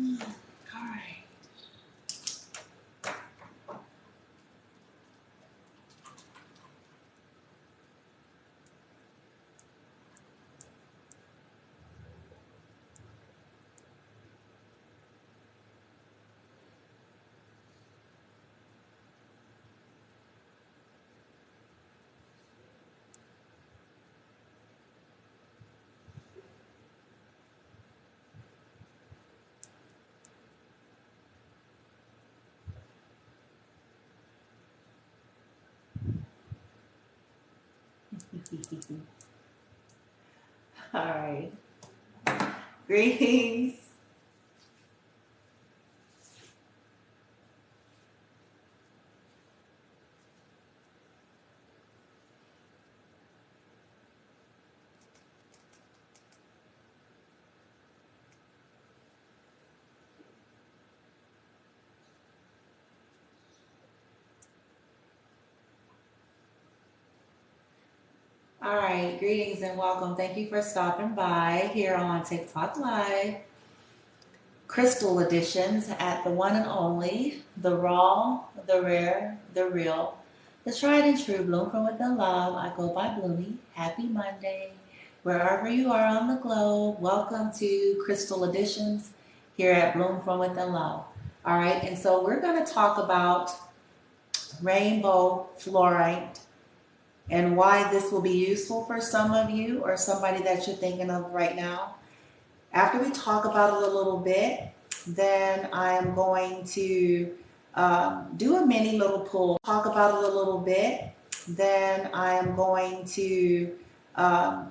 All right. All right. Greetings. All right. Greetings and welcome. Thank you for stopping by here on TikTok Live. Crystal editions at the one and only, the raw, the rare, the real, the tried and true Bloom from Within Love. I go by Bloomy. Happy Monday. Wherever you are on the globe, welcome to Crystal Editions here at Bloom from Within Love. All right, and so we're going to talk about rainbow fluorite and why this will be useful for some of you or somebody that you're thinking of right now. After we talk about it a little bit, then I am going to do a mini little pull. Talk about it a little bit, then I am going to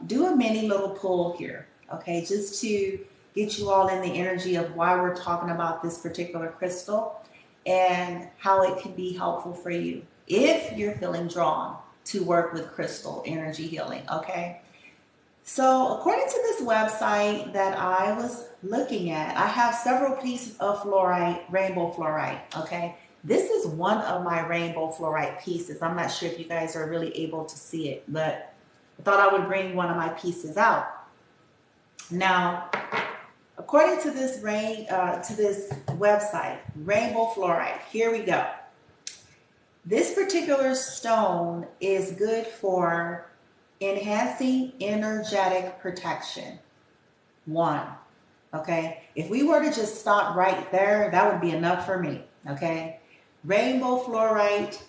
do a mini little pull here, okay, just to get you all in the energy of why we're talking about this particular crystal and how it can be helpful for you if you're feeling drawn to work with crystal energy healing, okay? So according to this website that I was looking at, I have several pieces of fluorite, rainbow fluorite, okay? This is one of my rainbow fluorite pieces. I'm not sure if you guys are really able to see it, but I thought I would bring one of my pieces out. Now, according to this website, rainbow fluorite, here we go. This particular stone is good for enhancing energetic protection. One, okay? If we were to just stop right there, that would be enough for me, okay? Rainbow fluorite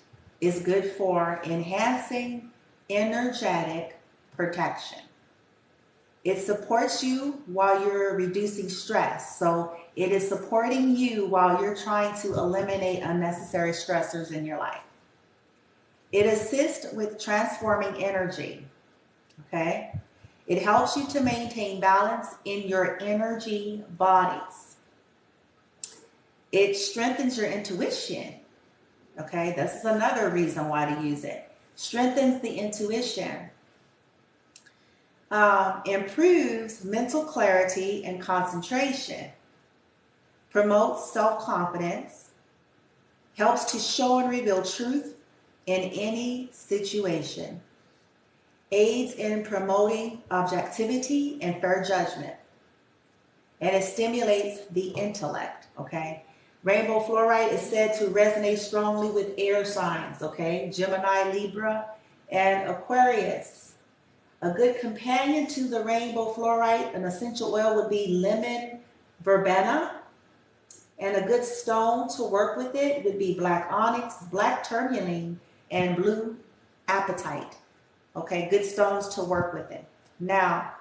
is good for enhancing energetic protection. It supports you while you're reducing stress. So it is supporting you while you're trying to eliminate unnecessary stressors in your life. It assists with transforming energy. Okay? It helps you to maintain balance in your energy bodies. It strengthens your intuition. Okay? This is another reason why to use it. Strengthens the intuition. Improves mental clarity and concentration. Promotes self-confidence. Helps to show and reveal truth in any situation. Aids in promoting objectivity and fair judgment. And it stimulates the intellect, okay? Rainbow fluorite is said to resonate strongly with air signs, okay? Gemini, Libra, and Aquarius. A good companion to the rainbow fluorite, an essential oil, would be lemon verbena. And a good stone to work with it would be black onyx, black tourmaline, and blue apatite. Okay, good stones to work with it. Now,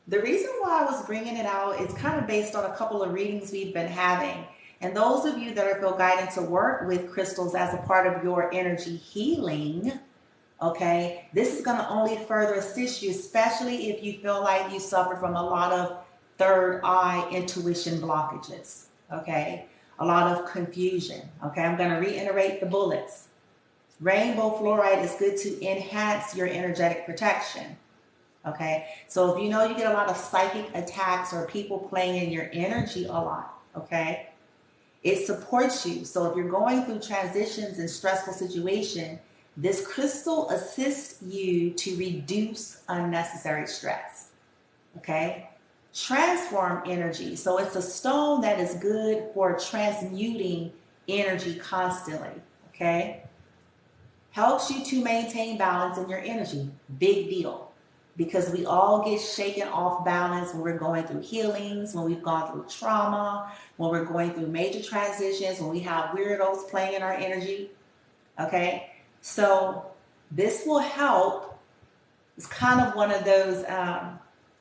the reason why I was bringing it out is kind of based on a couple of readings we've been having. And those of you that are feel guided to work with crystals as a part of your energy healing, okay, this is going to only further assist you, especially if you feel like you suffer from a lot of third eye intuition blockages, okay? A lot of confusion, okay? I'm going to reiterate the bullets. Rainbow fluorite is good to enhance your energetic protection, okay? So if you know you get a lot of psychic attacks or people playing in your energy a lot, okay? It supports you. So if you're going through transitions and stressful situations, this crystal assists you to reduce unnecessary stress, okay? transform energy. So it's a stone that is good for transmuting energy constantly, okay? Helps you to maintain balance in your energy. Big deal. Because we all get shaken off balance when we're going through healings, when we've gone through trauma, when we're going through major transitions, when we have weirdos playing in our energy, okay? So this will help. It's kind of one of those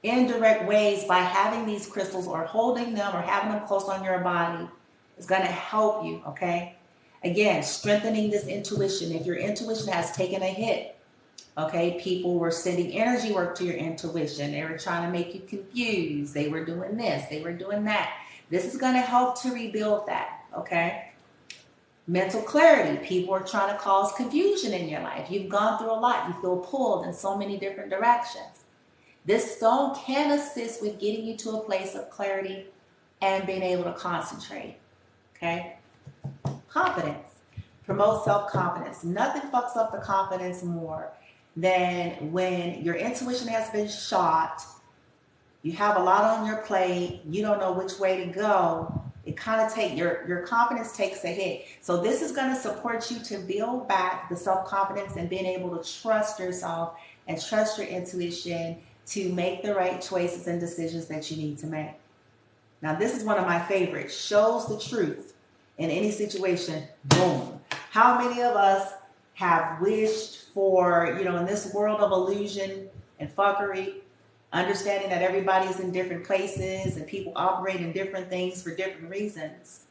indirect ways by having these crystals or holding them or having them close on your body is going to help you, okay? Again, strengthening this intuition. If your intuition has taken a hit, okay, people were sending energy work to your intuition. They were trying to make you confused. They were doing this. They were doing that. This is going to help to rebuild that, okay? Mental clarity. People are trying to cause confusion in your life. You've gone through a lot. You feel pulled in so many different directions. This stone can assist with getting you to a place of clarity and being able to concentrate, okay? Confidence. Promote self-confidence. Nothing fucks up the confidence more than when your intuition has been shot, you have a lot on your plate, you don't know which way to go. It kind of takes your confidence takes a hit. So this is going to support you to build back the self-confidence and being able to trust yourself and trust your intuition to make the right choices and decisions that you need to make. Now, this is one of my favorites. Shows the truth in any situation. Boom. How many of us have wished for, in this world of illusion and fuckery, understanding that everybody's in different places and people operate in different things for different reasons,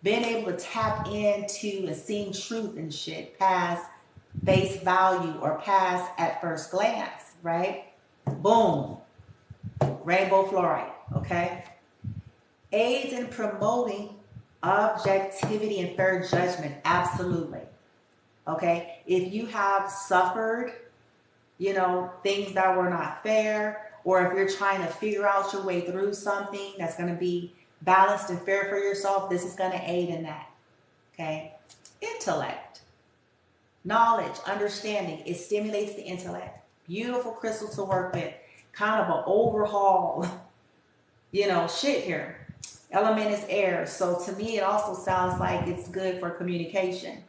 being able to tap into and seeing truth and shit past face value or past at first glance, right? Boom. Rainbow fluorite, okay? Aids in promoting objectivity and fair judgment, absolutely. Okay, if you have suffered, things that were not fair, or if you're trying to figure out your way through something that's going to be balanced and fair for yourself, this is going to aid in that. Okay, intellect, knowledge, understanding, it stimulates the intellect. Beautiful crystal to work with. Kind of an overhaul, shit here. Element is air, so to me it also sounds like it's good for communication.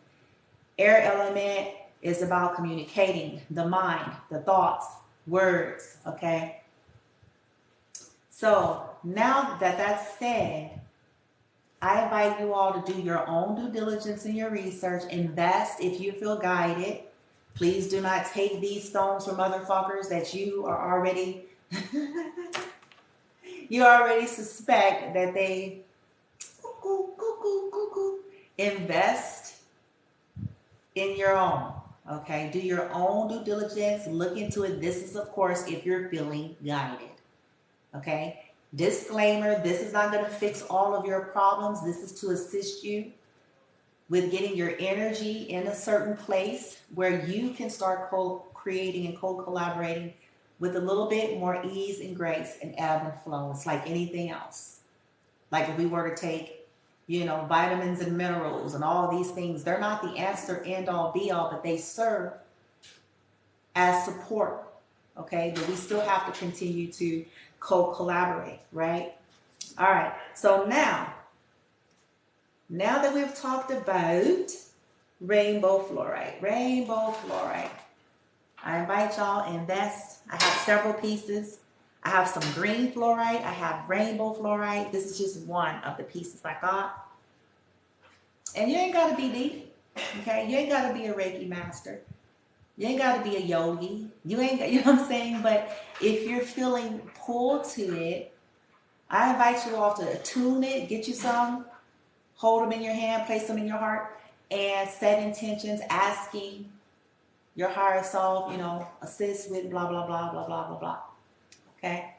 Air element is about communicating the mind, the thoughts, words, okay? So now that that's said, I invite you all to do your own due diligence in your research. Invest if you feel guided. Please do not take these stones from motherfuckers that you are already, you already suspect that they, invest in your own, okay? Do your own due diligence, look into it. This is, of course, if you're feeling guided, okay? Disclaimer, this is not going to fix all of your problems. This is to assist you with getting your energy in a certain place where you can start co-creating and co-collaborating with a little bit more ease and grace and ebb and flow. It's like anything else. Like if we were to take vitamins and minerals and all these things, they're not the answer, end all, be all, but they serve as support, okay? But we still have to continue to co-collaborate, right? All right, so now that we've talked about rainbow fluorite, I invite y'all to invest. I have several pieces. I have some green fluorite. I have rainbow fluorite. This is just one of the pieces I got. And you ain't got to be deep, okay? You ain't got to be a Reiki master. You ain't got to be a yogi. You ain't got, what I'm saying? But if you're feeling pulled to it, I invite you all to attune it, get you some, hold them in your hand, place them in your heart, and set intentions, asking your higher self, assist with blah, blah, blah, blah, blah, blah, blah. Okay?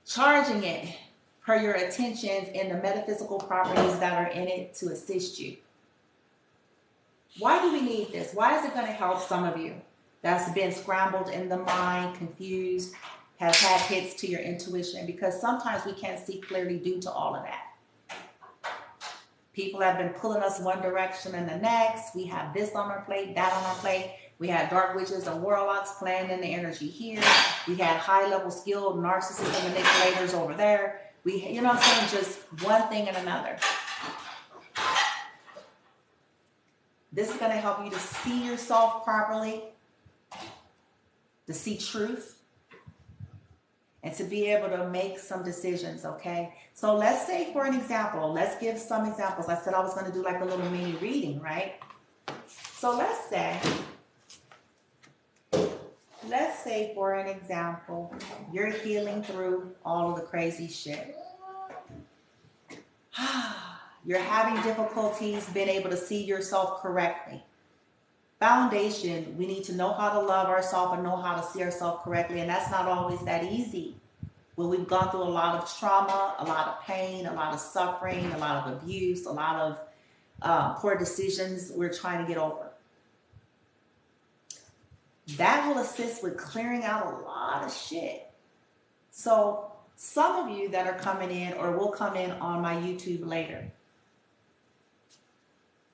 Charging it per your attentions and the metaphysical properties that are in it to assist you. Why do we need this? Why is it going to help some of you that's been scrambled in the mind, confused, has had hits to your intuition? Because sometimes we can't see clearly due to all of that. People have been pulling us one direction and the next. We have this on our plate, that on our plate. We had dark witches and warlocks playing in the energy here. We had high-level skilled narcissist and manipulators over there. We, you know what I'm saying? Just one thing and another. This is going to help you to see yourself properly, to see truth, and to be able to make some decisions, okay? So let's say, for an example, let's give some examples. I said I was going to do like a little mini reading, right? So let's say, for an example, you're healing through all of the crazy shit. You're having difficulties being able to see yourself correctly. Foundation, we need to know how to love ourselves and know how to see ourselves correctly, and that's not always that easy. When we've gone through a lot of trauma, a lot of pain, a lot of suffering, a lot of abuse, a lot of poor decisions we're trying to get over. That will assist with clearing out a lot of shit. So some of you that are coming in or will come in on my YouTube later,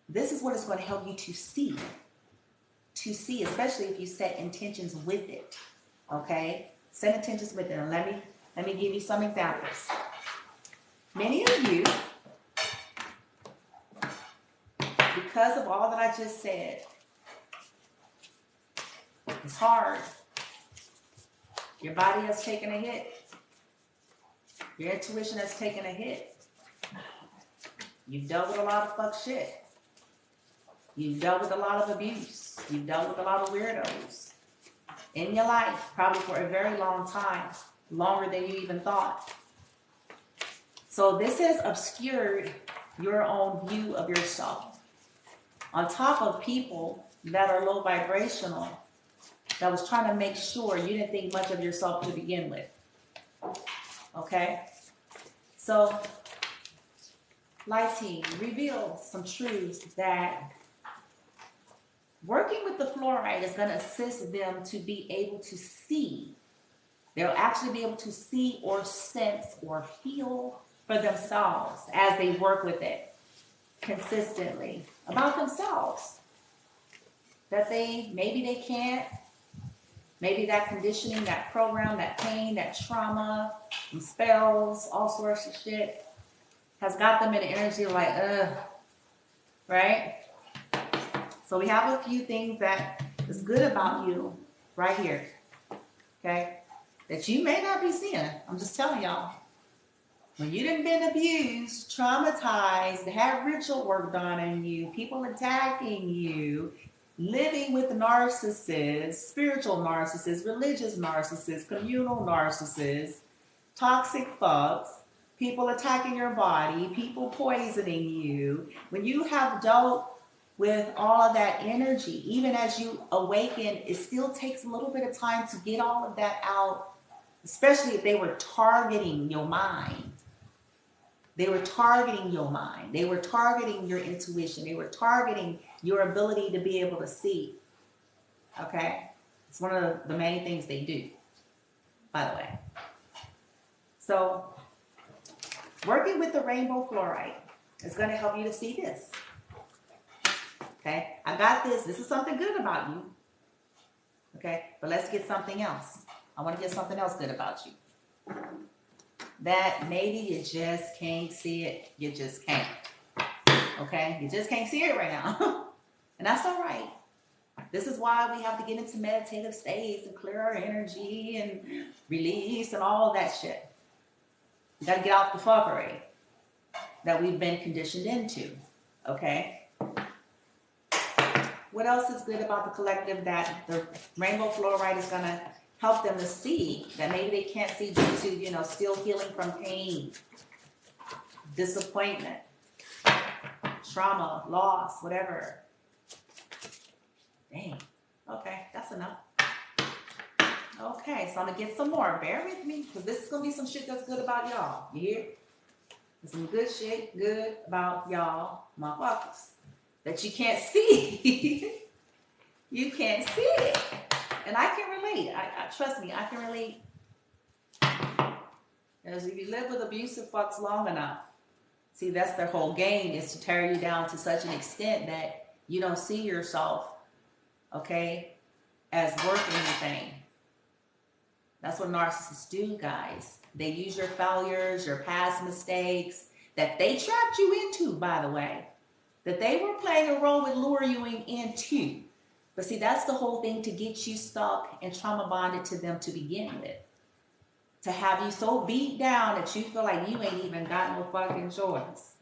this is what it's going to help you to see. To see, especially if you set intentions with it. Okay? Set intentions with it. And let me give you some examples. Many of you, because of all that I just said, it's hard. Your body has taken a hit. Your intuition has taken a hit. You've dealt with a lot of fuck shit. You've dealt with a lot of abuse. You've dealt with a lot of weirdos in your life, probably for a very long time, longer than you even thought. So this has obscured your own view of yourself. On top of people that are low vibrational, that was trying to make sure you didn't think much of yourself to begin with. Okay? So, light team, reveal some truths that working with the fluorite is going to assist them to be able to see. They'll actually be able to see or sense or feel for themselves as they work with it consistently about themselves. That maybe they can't. Maybe that conditioning, that program, that pain, that trauma, and spells, all sorts of shit has got them in an energy like, ugh, right? So we have a few things that is good about you right here, okay, that you may not be seeing. I'm just telling y'all. When you done been abused, traumatized, had ritual work done on you, people attacking you, living with narcissists, spiritual narcissists, religious narcissists, communal narcissists, toxic fucks, people attacking your body, people poisoning you. When you have dealt with all of that energy, even as you awaken, it still takes a little bit of time to get all of that out, especially if they were targeting your mind. They were targeting your mind. They were targeting your intuition. They were targeting your ability to be able to see. Okay? It's one of the main things they do, by the way. So, working with the rainbow fluorite is going to help you to see this. Okay? I got this. This is something good about you. Okay? But let's get something else. I want to get something else good about you. That maybe you just can't see it. You just can't. Okay? You just can't see it right now. And that's all right. This is why we have to get into meditative states and clear our energy and release and all of that shit. We got to get off the fuckery that we've been conditioned into. Okay? What else is good about the collective that the rainbow fluorite is going to help them to see that maybe they can't see due to, still healing from pain, disappointment, trauma, loss, whatever. Dang. Okay, that's enough. Okay, so I'm going to get some more. Bear with me, because this is going to be some shit that's good about y'all. You hear? There's some good shit good about y'all, motherfuckers, that you can't see. You can't see it. And I can relate. I trust me, I can relate. Because if you live with abusive fucks long enough, see, that's their whole game, is to tear you down to such an extent that you don't see yourself okay, as worth anything. That's what narcissists do, guys. They use your failures, your past mistakes that they trapped you into, by the way, that they were playing a role with luring you into. But see, that's the whole thing, to get you stuck and trauma bonded to them to begin with. To have you so beat down that you feel like you ain't even got no fucking choice.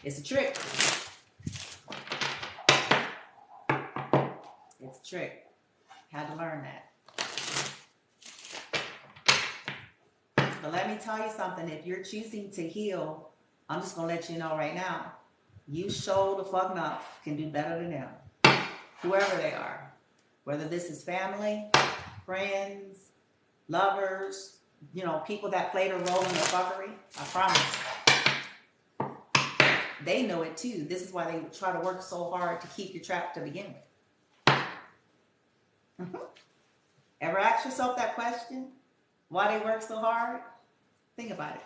It's a trick. It's a trick. Had to learn that. But let me tell you something. If you're choosing to heal, I'm just going to let you know right now, you show the fuck enough can do better than them. Whoever they are. Whether this is family, friends, lovers, you know, people that played a role in the fuckery, I promise. They know it too. This is why they try to work so hard to keep you trapped to begin with. Ever ask yourself that question? Why they work so hard? Think about it.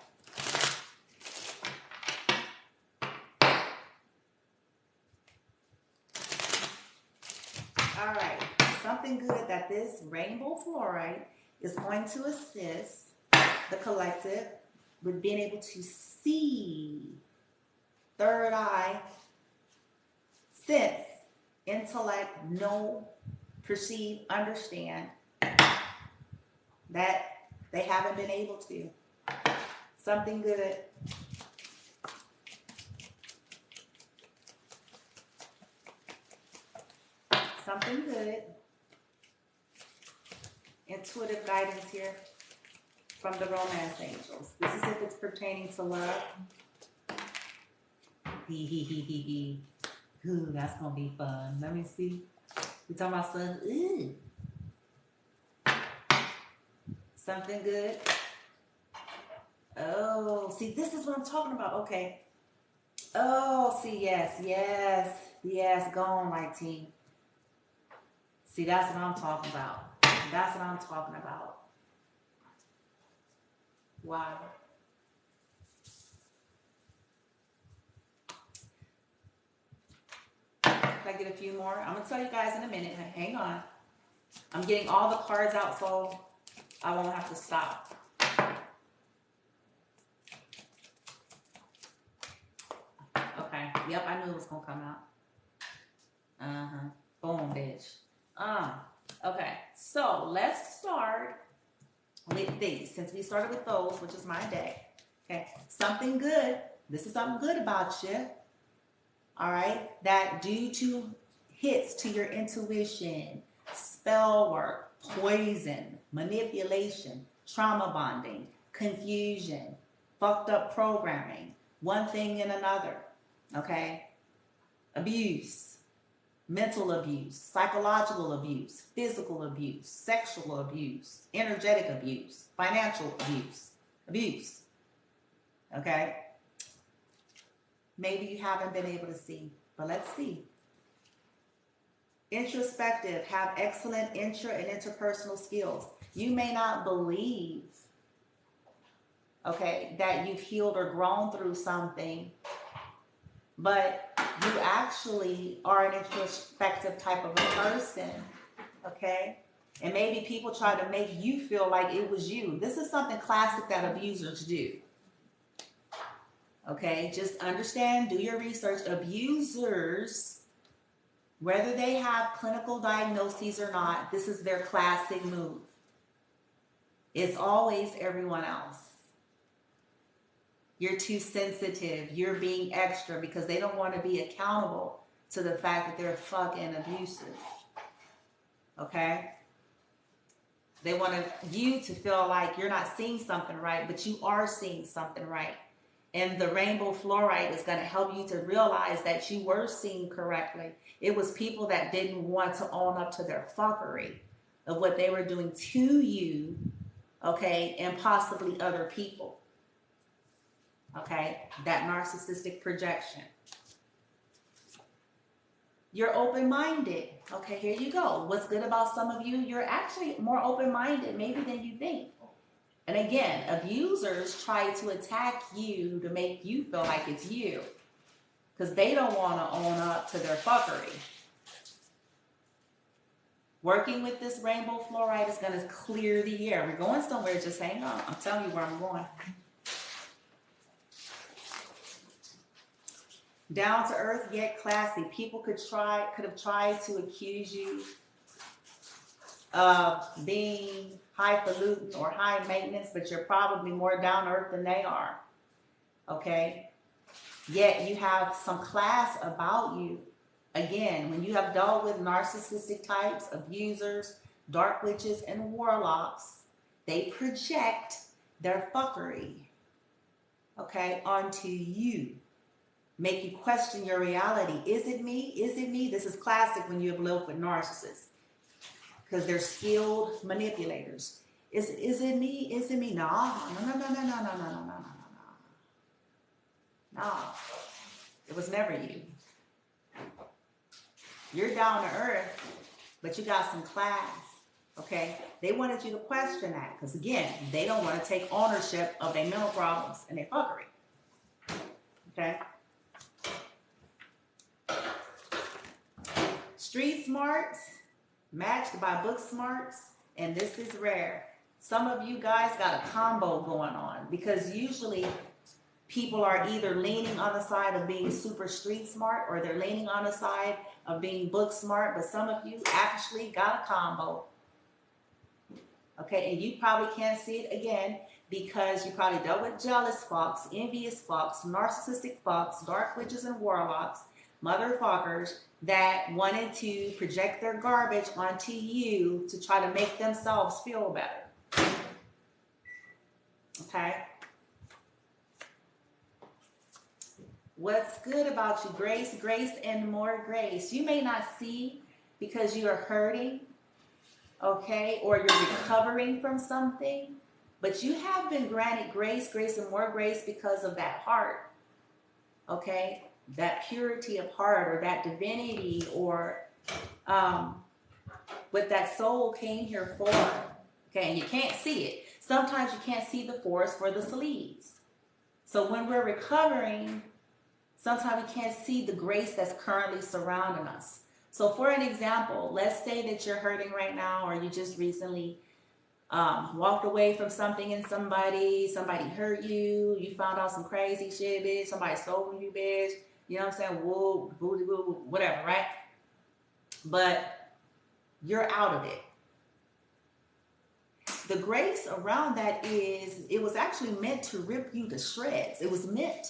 All right, something good that this rainbow fluorite is going to assist the collective with being able to see, third eye, sense, intellect, know, perceive, understand that they haven't been able to. Something good. Something good. Intuitive guidance here from the romance angels. This is if it's pertaining to love. Ooh, that's gonna be fun. Let me see. We talking about some. Ooh. Something good. Oh, see, this is what I'm talking about. Okay. Oh, see, yes. Go on, my team. See, that's what I'm talking about. That's what I'm talking about. Wow. Can I get a few more? I'm going to tell you guys in a minute. Hang on. I'm getting all the cards out so I won't have to stop. Okay. Yep, I knew it was going to come out. Boom, bitch. Okay. So let's start with these. Since we started with those, which is my day. Okay. Something good. This is something good about you. All right. That due to hits to your intuition, spell work, poison, manipulation, trauma bonding, confusion, fucked up programming, one thing and another. Okay. Abuse, mental abuse, psychological abuse, physical abuse, sexual abuse, energetic abuse, financial abuse. Okay? Maybe you haven't been able to see, but let's see. Introspective, have excellent intra and interpersonal skills. You may not believe, okay, that you've healed or grown through something, but you actually are an introspective type of a person, okay? And maybe people try to make you feel like it was you. This is something classic that abusers do, okay? Just understand, do your research. Abusers, whether they have clinical diagnoses or not, this is their classic move. It's always everyone else. You're too sensitive. You're being extra because they don't want to be accountable to the fact that they're fucking abusive. Okay? They want you to feel like you're not seeing something right, but you are seeing something right. And the rainbow fluorite is going to help you to realize that you were seeing correctly. It was people that didn't want to own up to their fuckery of what they were doing to you, okay, and possibly other people. Okay, that narcissistic projection. You're open-minded. Okay, here you go. What's good about some of you, you're actually more open-minded maybe than you think. And again, abusers try to attack you to make you feel like it's you because they don't want to own up to their fuckery. Working with this rainbow fluorite is going to clear the air. We're going somewhere, just hang on. I'm telling you where I'm going. Down to earth, yet classy. People could have tried to accuse you of being highfalutin or high maintenance, but you're probably more down to earth than they are. Okay? Yet you have some class about you. Again, when you have dealt with narcissistic types, abusers, dark witches, and warlocks, they project their fuckery, okay, onto you. Make you question your reality. Is it me? Is it me? This is classic when you have lived with narcissists, because they're skilled manipulators. Is it me? Is it me? No. It was never you. You're down to earth, but you got some class, okay? They wanted you to question that, because again, they don't want to take ownership of their mental problems and their fuckery, okay? Street smarts matched by book smarts, and this is rare. Some of you guys got a combo going on, because usually people are either leaning on the side of being super street smart, or they're leaning on the side of being book smart, but some of you actually got a combo. Okay, and you probably can't see it again because you probably dealt with jealous fucks, envious fucks, narcissistic fucks, dark witches and warlocks, motherfuckers that wanted to project their garbage onto you to try to make themselves feel better. Okay? What's good about you? Grace, grace, and more grace. You may not see because you are hurting, okay, or you're recovering from something, but you have been granted grace, grace, and more grace because of that heart, okay, that purity of heart, or that divinity, or what that soul came here for, okay, and you can't see it. Sometimes you can't see the forest for the sleeves. So when we're recovering, sometimes we can't see the grace that's currently surrounding us. So for an example, let's say that you're hurting right now, or you just recently walked away from something and somebody hurt you, you found out some crazy shit, bitch, somebody stole you, bitch, you know what I'm saying, woo, booty, boo, whatever, right? But you're out of it. The grace around that is, it was actually meant to rip you to shreds. It was meant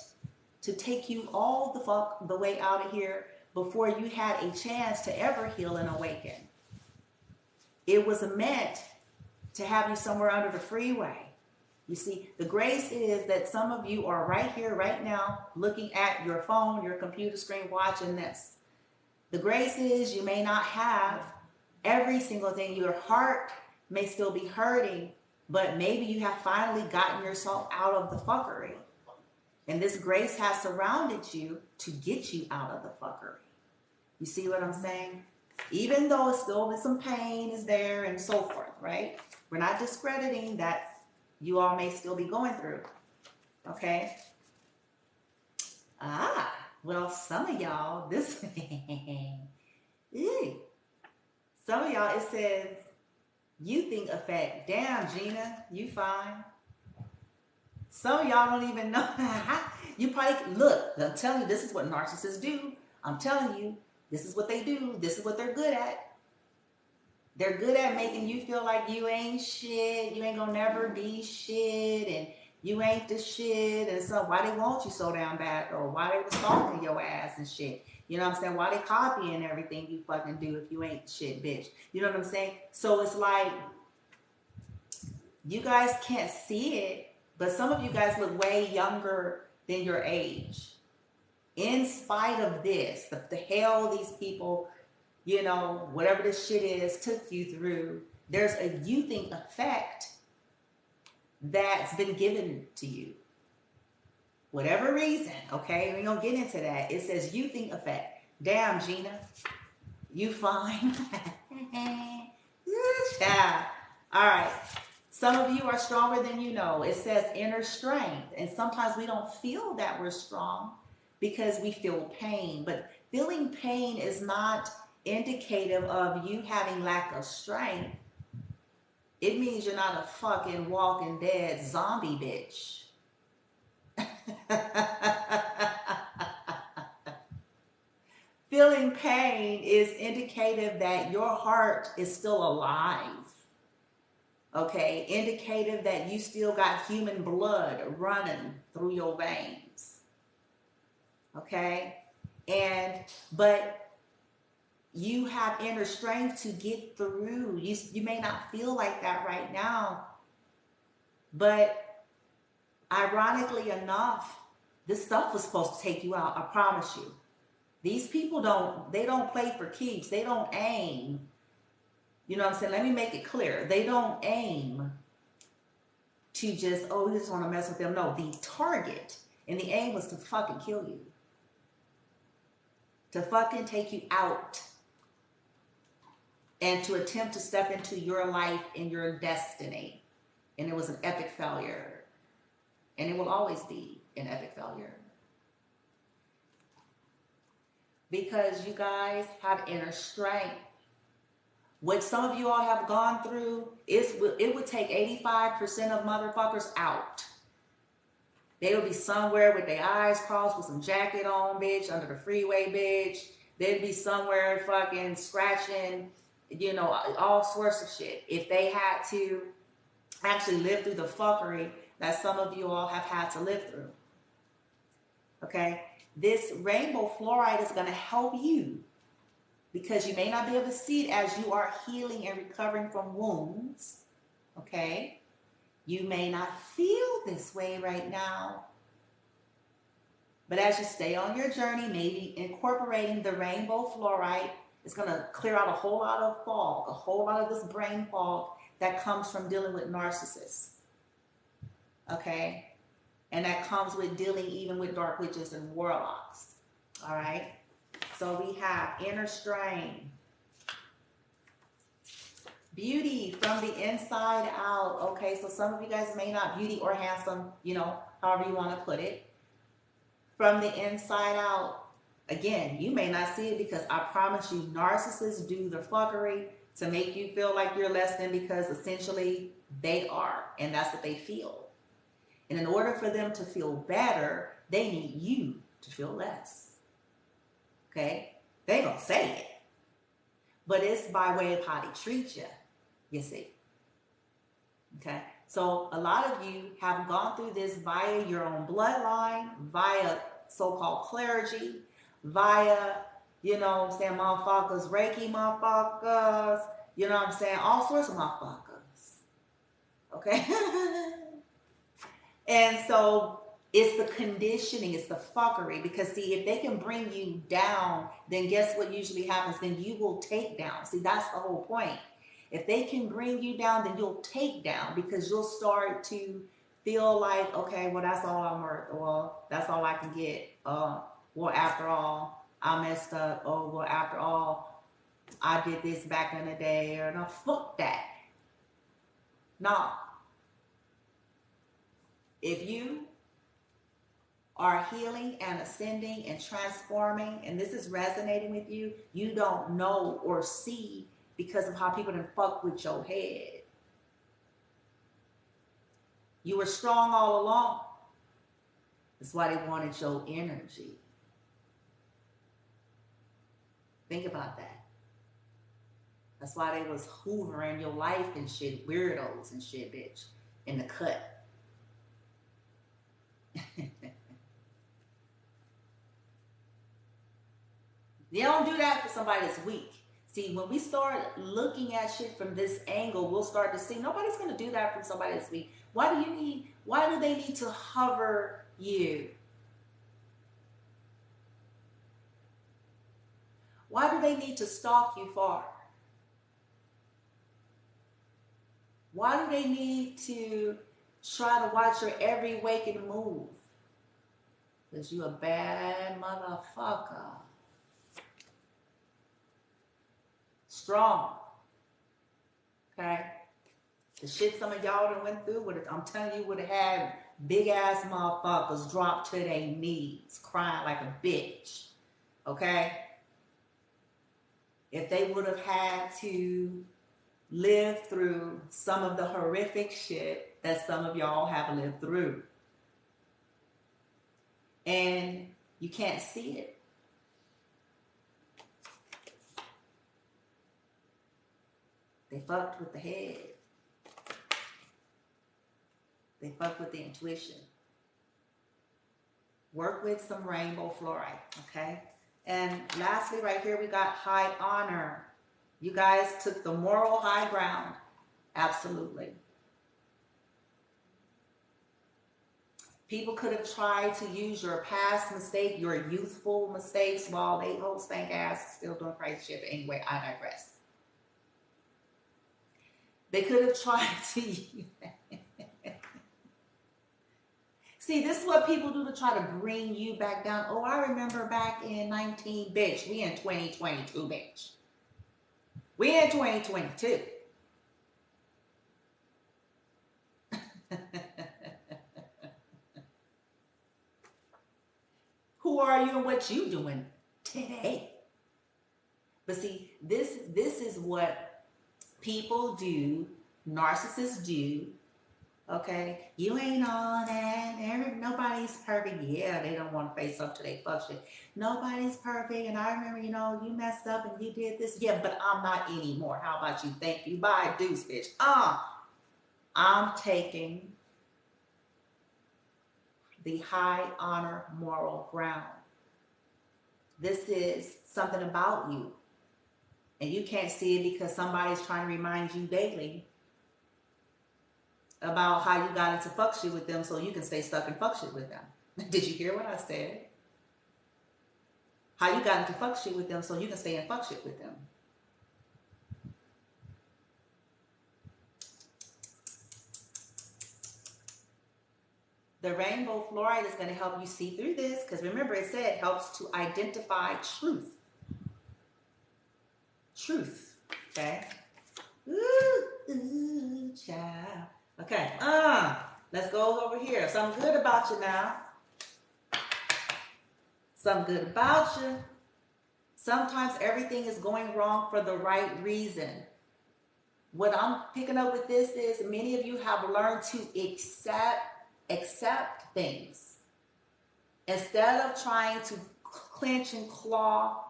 to take you all the fuck the way out of here before you had a chance to ever heal and awaken. It was meant to have you somewhere under the freeway. You see, the grace is that some of you are right here, right now, looking at your phone, your computer screen, watching this. The grace is you may not have every single thing. Your heart may still be hurting, but maybe you have finally gotten yourself out of the fuckery. And this grace has surrounded you to get you out of the fuckery. You see what I'm saying? Even though it's still some pain is there and so forth, right? We're not discrediting that you all may still be going through. Okay? Well, some of y'all, some of y'all, it says, you think effect. Damn, Gina, you fine. Some of y'all don't even know. You probably, look, I'm telling you, this is what narcissists do. I'm telling you, this is what they do. This is what they're good at. They're good at making you feel like you ain't shit. You ain't gonna never be shit. And you ain't the shit. And so why they want you so damn bad? Or why they was stalking your ass and shit. You know what I'm saying? Why they copying everything you fucking do if you ain't shit, bitch. You know what I'm saying? So it's like, you guys can't see it, but some of you guys look way younger than your age. In spite of this, the hell these people, you know, whatever this shit is, took you through, there's a youthing effect that's been given to you. Whatever reason, okay? We don't get into that. It says youthing effect. Damn, Gina, you fine. Yeah. All right. Some of you are stronger than you know. It says inner strength. And sometimes we don't feel that we're strong because we feel pain. But feeling pain is not indicative of you having lack of strength, it means you're not a fucking walking dead zombie bitch. Feeling pain is indicative that your heart is still alive. Okay, indicative that you still got human blood running through your veins. Okay, but you have inner strength to get through. You may not feel like that right now, but ironically enough, this stuff was supposed to take you out. I promise you. These people don't play for keeps. They don't aim. You know what I'm saying? Let me make it clear. They don't aim to just, oh, we just want to mess with them. No, the target and the aim was to fucking kill you. To fucking take you out. And to attempt to step into your life and your destiny. And it was an epic failure. And it will always be an epic failure. Because you guys have inner strength. What some of you all have gone through, it would take 85% of motherfuckers out. They would be somewhere with their eyes crossed with some jacket on, bitch, under the freeway, bitch. They'd be somewhere fucking scratching, you know, all sorts of shit. If they had to actually live through the fuckery that some of you all have had to live through. Okay? This rainbow fluorite is going to help you because you may not be able to see it as you are healing and recovering from wounds. Okay? You may not feel this way right now. But as you stay on your journey, maybe incorporating the rainbow fluorite is going to clear out a whole lot of fog, a whole lot of this brain fog that comes from dealing with narcissists. Okay? And that comes with dealing even with dark witches and warlocks. All right? So we have inner strength. Beauty from the inside out. Okay, so some of you guys may not beauty or handsome, you know, however you want to put it. From the inside out. Again, you may not see it because I promise you, narcissists do the fuckery to make you feel like you're less than because essentially they are. And that's what they feel. And in order for them to feel better, they need you to feel less. Okay? They don't say it. But it's by way of how they treat you. You see. Okay? So a lot of you have gone through this via your own bloodline, via so-called clergy, via, you know what I'm saying, motherfuckers, Reiki motherfuckers, you know what I'm saying, all sorts of motherfuckers. Okay? And so it's the conditioning, it's the fuckery. Because see, if they can bring you down, then guess what usually happens? Then you will take down. See, that's the whole point. If they can bring you down, then you'll take down because you'll start to feel like, okay, well, that's all I'm worth. Well, that's all I can get. Well, after all, I messed up. Oh, well, after all, I did this back in the day. Or no, fuck that. No. If you are healing and ascending and transforming, and this is resonating with you, you don't know or see because of how people done fuck with your head. You were strong all along. That's why they wanted your energy. Think about that. That's why they was hoovering your life and shit, weirdos and shit, bitch, in the cut. They don't do that for somebody that's weak. See, when we start looking at shit from this angle, we'll start to see nobody's going to do that from somebody that's weak. Why do they need to hover you? Why do they need to stalk you far? Why do they need to try to watch your every waking move? Because you a bad motherfucker. Strong. Okay? The shit some of y'all done went through, I'm telling you, would have had big ass motherfuckers drop to their knees, crying like a bitch. Okay? if they would have had to live through some of the horrific shit that some of y'all have lived through. And you can't see it. They fucked with the head. They fucked with the intuition. Work with some rainbow fluorite, okay? And lastly, right here, we got high honor. You guys took the moral high ground. Absolutely. People could have tried to use your past mistake, your youthful mistakes, while they whole stank ass still doing crazy shit. But anyway, I digress. They could have tried to see, this is what people do to try to bring you back down. Oh, I remember back in bitch, we in 2022, bitch. We in 2022. Who are you and what you doing today? But see, this is what people do, narcissists do. Okay, you ain't all that. Nobody's perfect. Yeah, they don't want to face up to their fuck shit. Nobody's perfect. And I remember, you messed up and you did this. Yeah, but I'm not anymore. How about you? Thank you. Bye, deuce, bitch. I'm taking the high honor moral ground. This is something about you. And you can't see it because somebody's trying to remind you daily about how you got into fuck shit with them so you can stay stuck in fuck shit with them. Did you hear what I said? How you got into fuck shit with them so you can stay in fuck shit with them. The rainbow fluorite is going to help you see through this because remember it said it helps to identify truth. Truth. Okay? Ooh, child. Okay, let's go over here. Something good about you now. Something good about you. Sometimes everything is going wrong for the right reason. What I'm picking up with this is many of you have learned to accept things. Instead of trying to clench and claw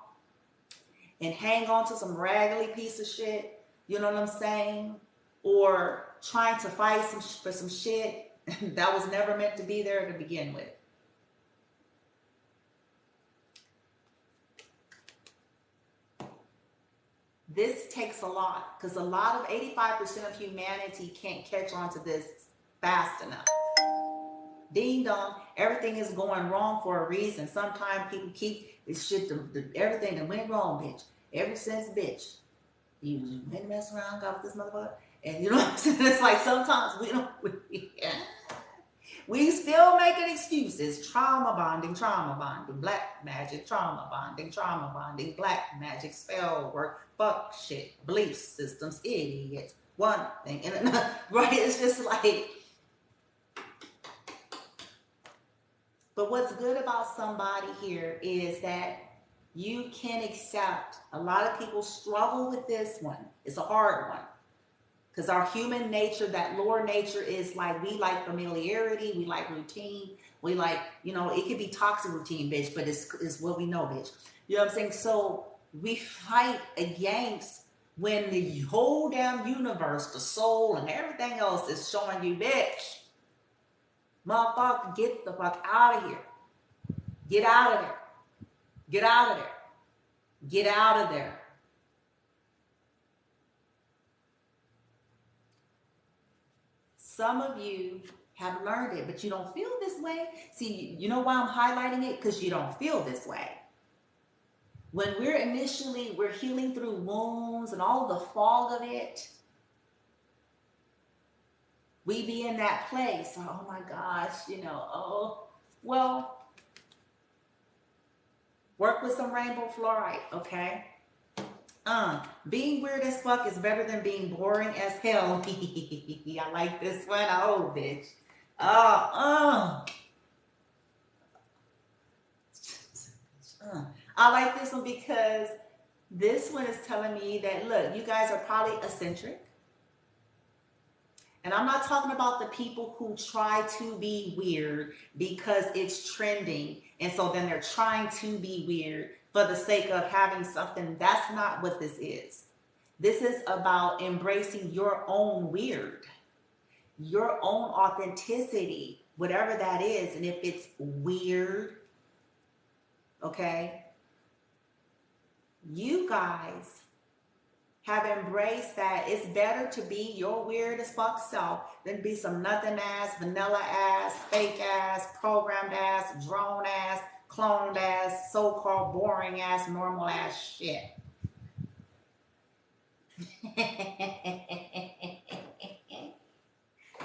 and hang on to some raggedy piece of shit, you know what I'm saying? Or trying to fight for some shit that was never meant to be there to begin with. This takes a lot because a lot of 85% of humanity can't catch on to this fast enough. Ding dong, everything is going wrong for a reason. Sometimes people keep this shit, everything that went wrong, bitch. Ever since, bitch, you went and mess around, got with this motherfucker. And you know what I'm saying? It's like sometimes we still making excuses. Trauma bonding, black magic, trauma bonding, black magic, spell work, fuck shit, belief systems, idiots, one thing and another. Right? It's just like, but what's good about somebody here is that you can accept. A lot of people struggle with this one. It's a hard one. Because our human nature, that lower nature is like, we like familiarity, we like routine, we like, it could be toxic routine, bitch, but it's what we know, bitch. You know what I'm saying? So we fight against when the whole damn universe, the soul and everything else is showing you, bitch, motherfucker, get the fuck out of here. Get out of there. Get out of there. Get out of there. Some of you have learned it, but you don't feel this way. See, you know why I'm highlighting it? Because you don't feel this way. When we're healing through wounds and all the fog of it, we be in that place. Oh my gosh, work with some rainbow fluorite, okay? Being weird as fuck is better than being boring as hell. I like this one. Oh, bitch. I like this one because This one is telling me that, look, you guys are probably eccentric. And I'm not talking about the people who try to be weird because it's trending. And so then they're trying to be weird for the sake of having something. That's not what this is. This is about embracing your own weird, your own authenticity, whatever that is. And if it's weird, okay, you guys have embraced that it's better to be your weird as fuck self than be some nothing ass, vanilla ass, fake ass, programmed ass, drone ass, cloned ass, so-called boring ass, normal ass shit.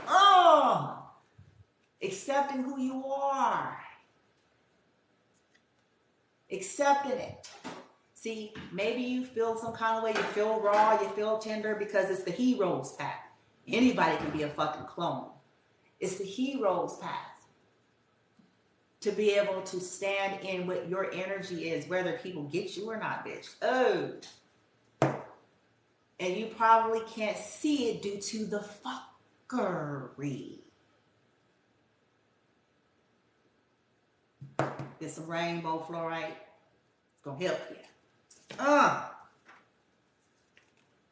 Oh, accepting who you are. Accepting it. See, maybe you feel some kind of way, you feel raw, you feel tender because it's the hero's path. Anybody can be a fucking clone. It's the hero's path to be able to stand in what your energy is, whether people get you or not, bitch. Oh. And you probably can't see it due to the fuckery. Get some rainbow fluorite. It's gonna help you.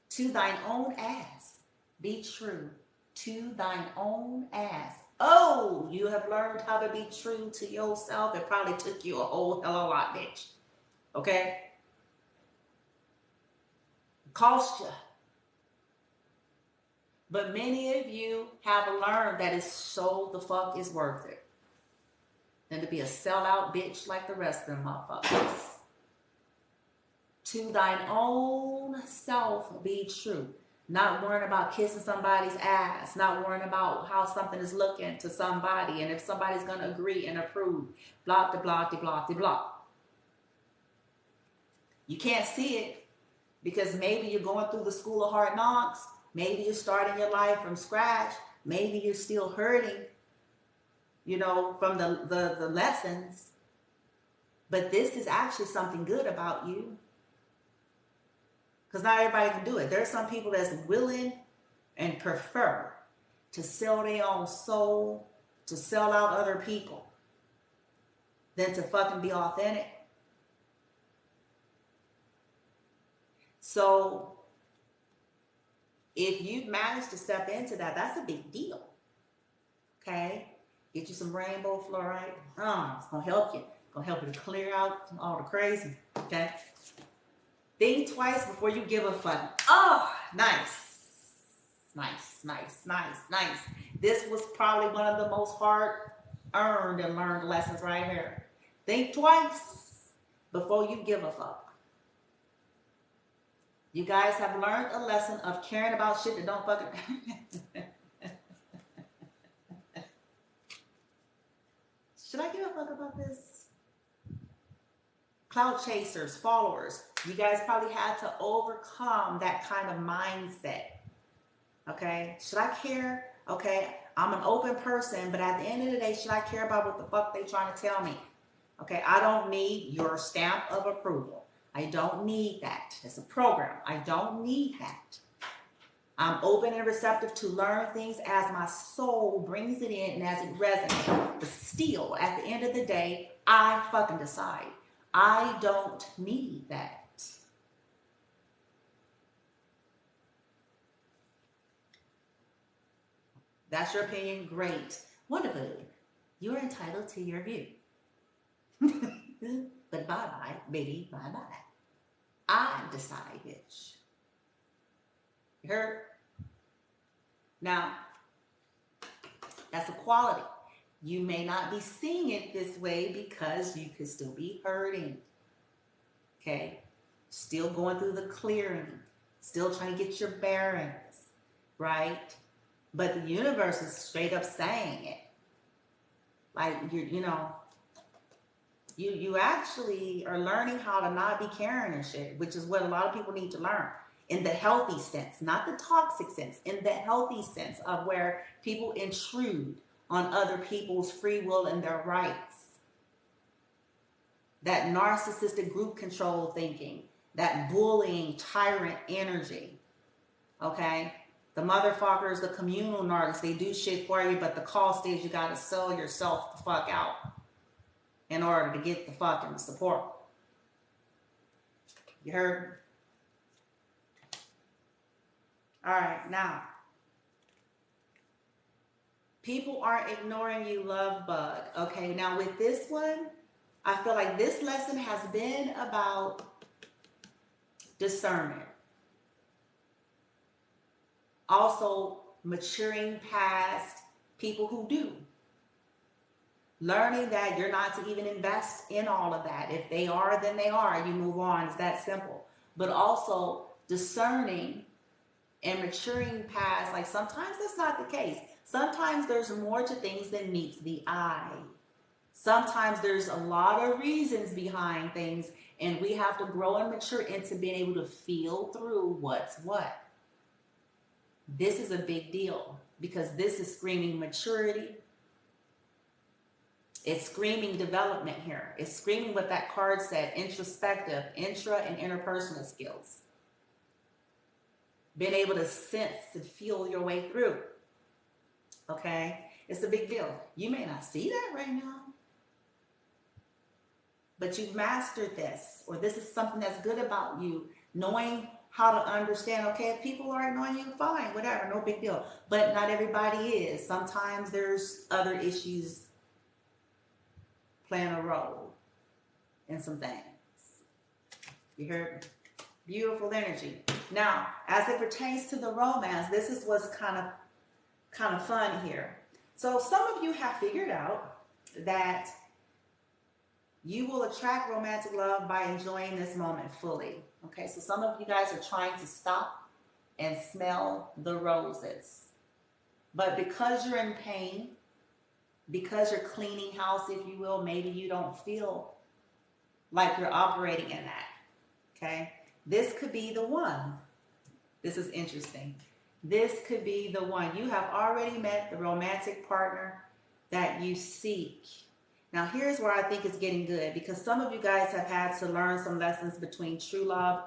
To thine own ass, be true. To thine own ass. Oh, you have learned how to be true to yourself. It probably took you a whole hell of a lot, bitch. Okay? Cost you. But many of you have learned that it's so the fuck is worth it. Than to be a sellout bitch like the rest of them motherfuckers. To thine own self be true. Not worrying about kissing somebody's ass. Not worrying about how something is looking to somebody. And if somebody's going to agree and approve. Blah, de blah, de blah, de blah. You can't see it because maybe you're going through the school of hard knocks. Maybe you're starting your life from scratch. Maybe you're still hurting, you know, from the lessons. But this is actually something good about you. Because not everybody can do it. There are some people that's willing and prefer to sell their own soul, to sell out other people, than to fucking be authentic. So, if you've managed to step into that, that's a big deal. Okay? Get you some rainbow fluorite. It's going to help you. It's going to help you to clear out all the crazy. Okay? Think twice before you give a fuck. Oh, nice. Nice, nice, nice, nice. This was probably one of the most hard-earned and learned lessons right here. Think twice before you give a fuck. You guys have learned a lesson of caring about shit that don't fucking... Should I give a fuck about this? Cloud chasers, followers. You guys probably had to overcome that kind of mindset. Okay? Should I care? Okay, I'm an open person, but at the end of the day, should I care about what the fuck they trying to tell me? Okay, I don't need your stamp of approval. I don't need that. It's a program. I don't need that. I'm open and receptive to learn things as my soul brings it in and as it resonates. But still, at the end of the day, I fucking decide. I don't need that. That's your opinion. Great. Wonderful. You're entitled to your view. But bye-bye, baby. Bye-bye. I decide, bitch. You heard? Now, that's a quality. You may not be seeing it this way because you could still be hurting. Okay? Still going through the clearing. Still trying to get your bearings. Right? But the universe is straight up saying it. Like, you actually are learning how to not be caring and shit, which is what a lot of people need to learn. In the healthy sense, not the toxic sense, in the healthy sense of where people intrude on other people's free will and their rights. That narcissistic group control thinking, that bullying tyrant energy. Okay? The motherfuckers, the communal narcs, they do shit for you, but the cost is you gotta sell yourself the fuck out in order to get the fucking support. You heard? All right, now, people aren't ignoring you, love bug. Okay, now with this one, I feel like this lesson has been about discernment. Also, maturing past people who do. Learning that you're not to even invest in all of that. If they are, then they are. You move on. It's that simple. But also discerning and maturing past, like sometimes that's not the case. Sometimes there's more to things than meets the eye. Sometimes there's a lot of reasons behind things, and we have to grow and mature into being able to feel through what's what. This is a big deal because this is screaming maturity. It's screaming development here. It's screaming what that card said, introspective, intra and interpersonal skills. Being able to sense and feel your way through. Okay? It's a big deal. You may not see that right now, but you've mastered this, or this is something that's good about you, knowing how to understand, okay, if people are ignoring you, fine, whatever, no big deal. But not everybody is. Sometimes there's other issues playing a role in some things. You heard? Beautiful energy. Now, as it pertains to the romance, this is what's kind of fun here. So some of you have figured out that you will attract romantic love by enjoying this moment fully. Okay, so some of you guys are trying to stop and smell the roses. But because you're in pain, because you're cleaning house, if you will, maybe you don't feel like you're operating in that. Okay, this could be the one. This is interesting. This could be the one. You have already met the romantic partner that you seek. Now, here's where I think it's getting good, because some of you guys have had to learn some lessons between true love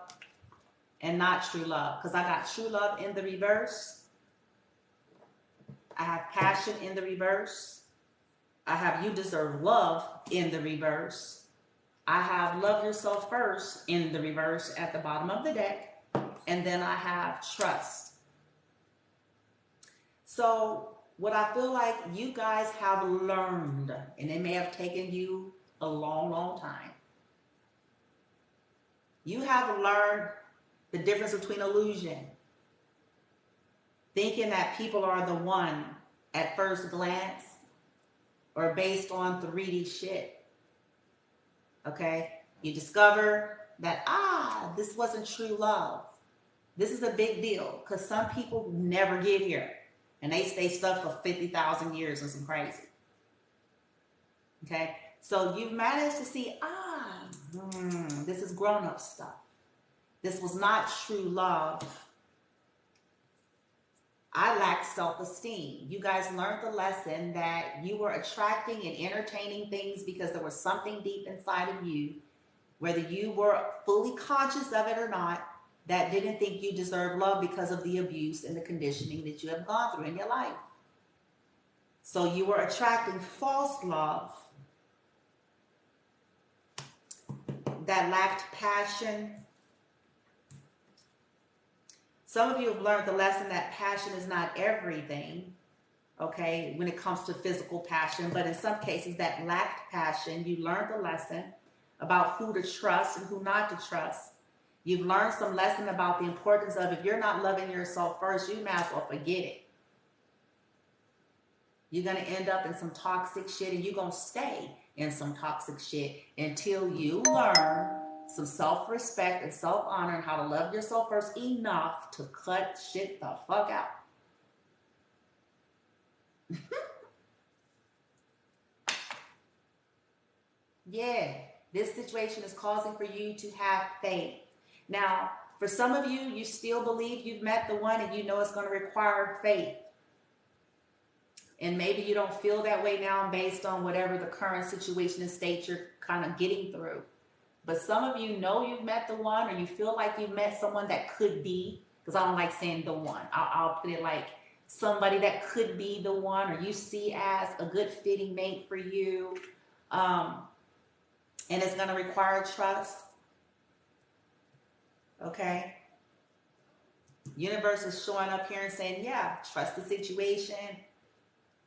and not true love. Because I got true love in the reverse. I have passion in the reverse. I have you deserve love in the reverse. I have love yourself first in the reverse at the bottom of the deck. And then I have trust. So what I feel like you guys have learned, and it may have taken you a long, long time. You have learned the difference between illusion, thinking that people are the one at first glance, or based on 3D shit. Okay? You discover that, this wasn't true love. This is a big deal, because some people never get here. And they stay stuck for 50,000 years and some crazy. Okay? So you've managed to see, this is grown-up stuff. This was not true love. I lacked self-esteem. You guys learned the lesson that you were attracting and entertaining things because there was something deep inside of you, whether you were fully conscious of it or not, that didn't think you deserved love because of the abuse and the conditioning that you have gone through in your life. So you were attracting false love that lacked passion. Some of you have learned the lesson that passion is not everything, okay, when it comes to physical passion, but in some cases that lacked passion, you learned the lesson about who to trust and who not to trust. You've learned some lesson about the importance of, if you're not loving yourself first, you might as well forget it. You're going to end up in some toxic shit, and you're going to stay in some toxic shit until you learn some self-respect and self-honor and how to love yourself first enough to cut shit the fuck out. Yeah, this situation is causing for you to have faith. Now, for some of you, you still believe you've met the one, and you know it's going to require faith. And maybe you don't feel that way now based on whatever the current situation and state you're kind of getting through. But some of you know you've met the one, or you feel like you've met someone that could be, because I don't like saying the one. I'll put it like somebody that could be the one, or you see as a good fitting mate for you. And it's going to require trust. Okay. Universe is showing up here and saying, yeah, trust the situation.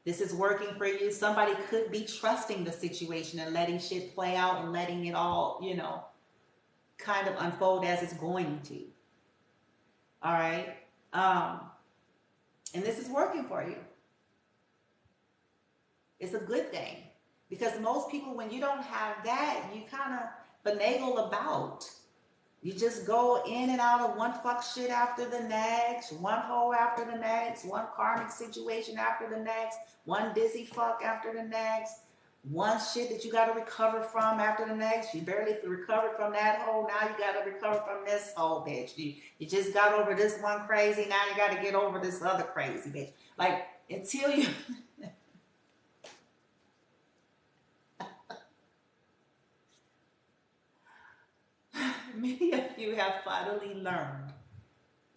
This is working for you. Somebody could be trusting the situation and letting shit play out and letting it all, kind of unfold as it's going to. All right. And this is working for you. It's a good thing. Because most people, when you don't have that, you kind of finagle about. You just go in and out of one fuck shit after the next, one hoe after the next, one karmic situation after the next, one dizzy fuck after the next, one shit that you got to recover from after the next. You barely recovered from that hoe. Now you got to recover from this hoe, bitch. You just got over this one crazy. Now you got to get over this other crazy, bitch. Like, until you... Many of you have finally learned,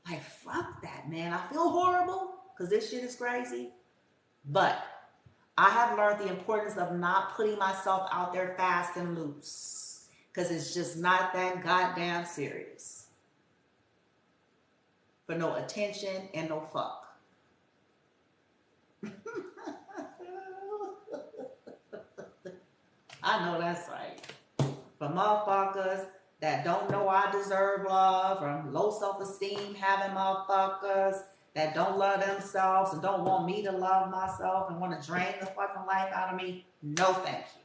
like, fuck that, man. I feel horrible because this shit is crazy. But I have learned the importance of not putting myself out there fast and loose because it's just not that goddamn serious. For no attention and no fuck. I know that's right. For motherfuckers that don't know I deserve love, from low self-esteem having motherfuckers that don't love themselves and don't want me to love myself and want to drain the fucking life out of me, no thank you.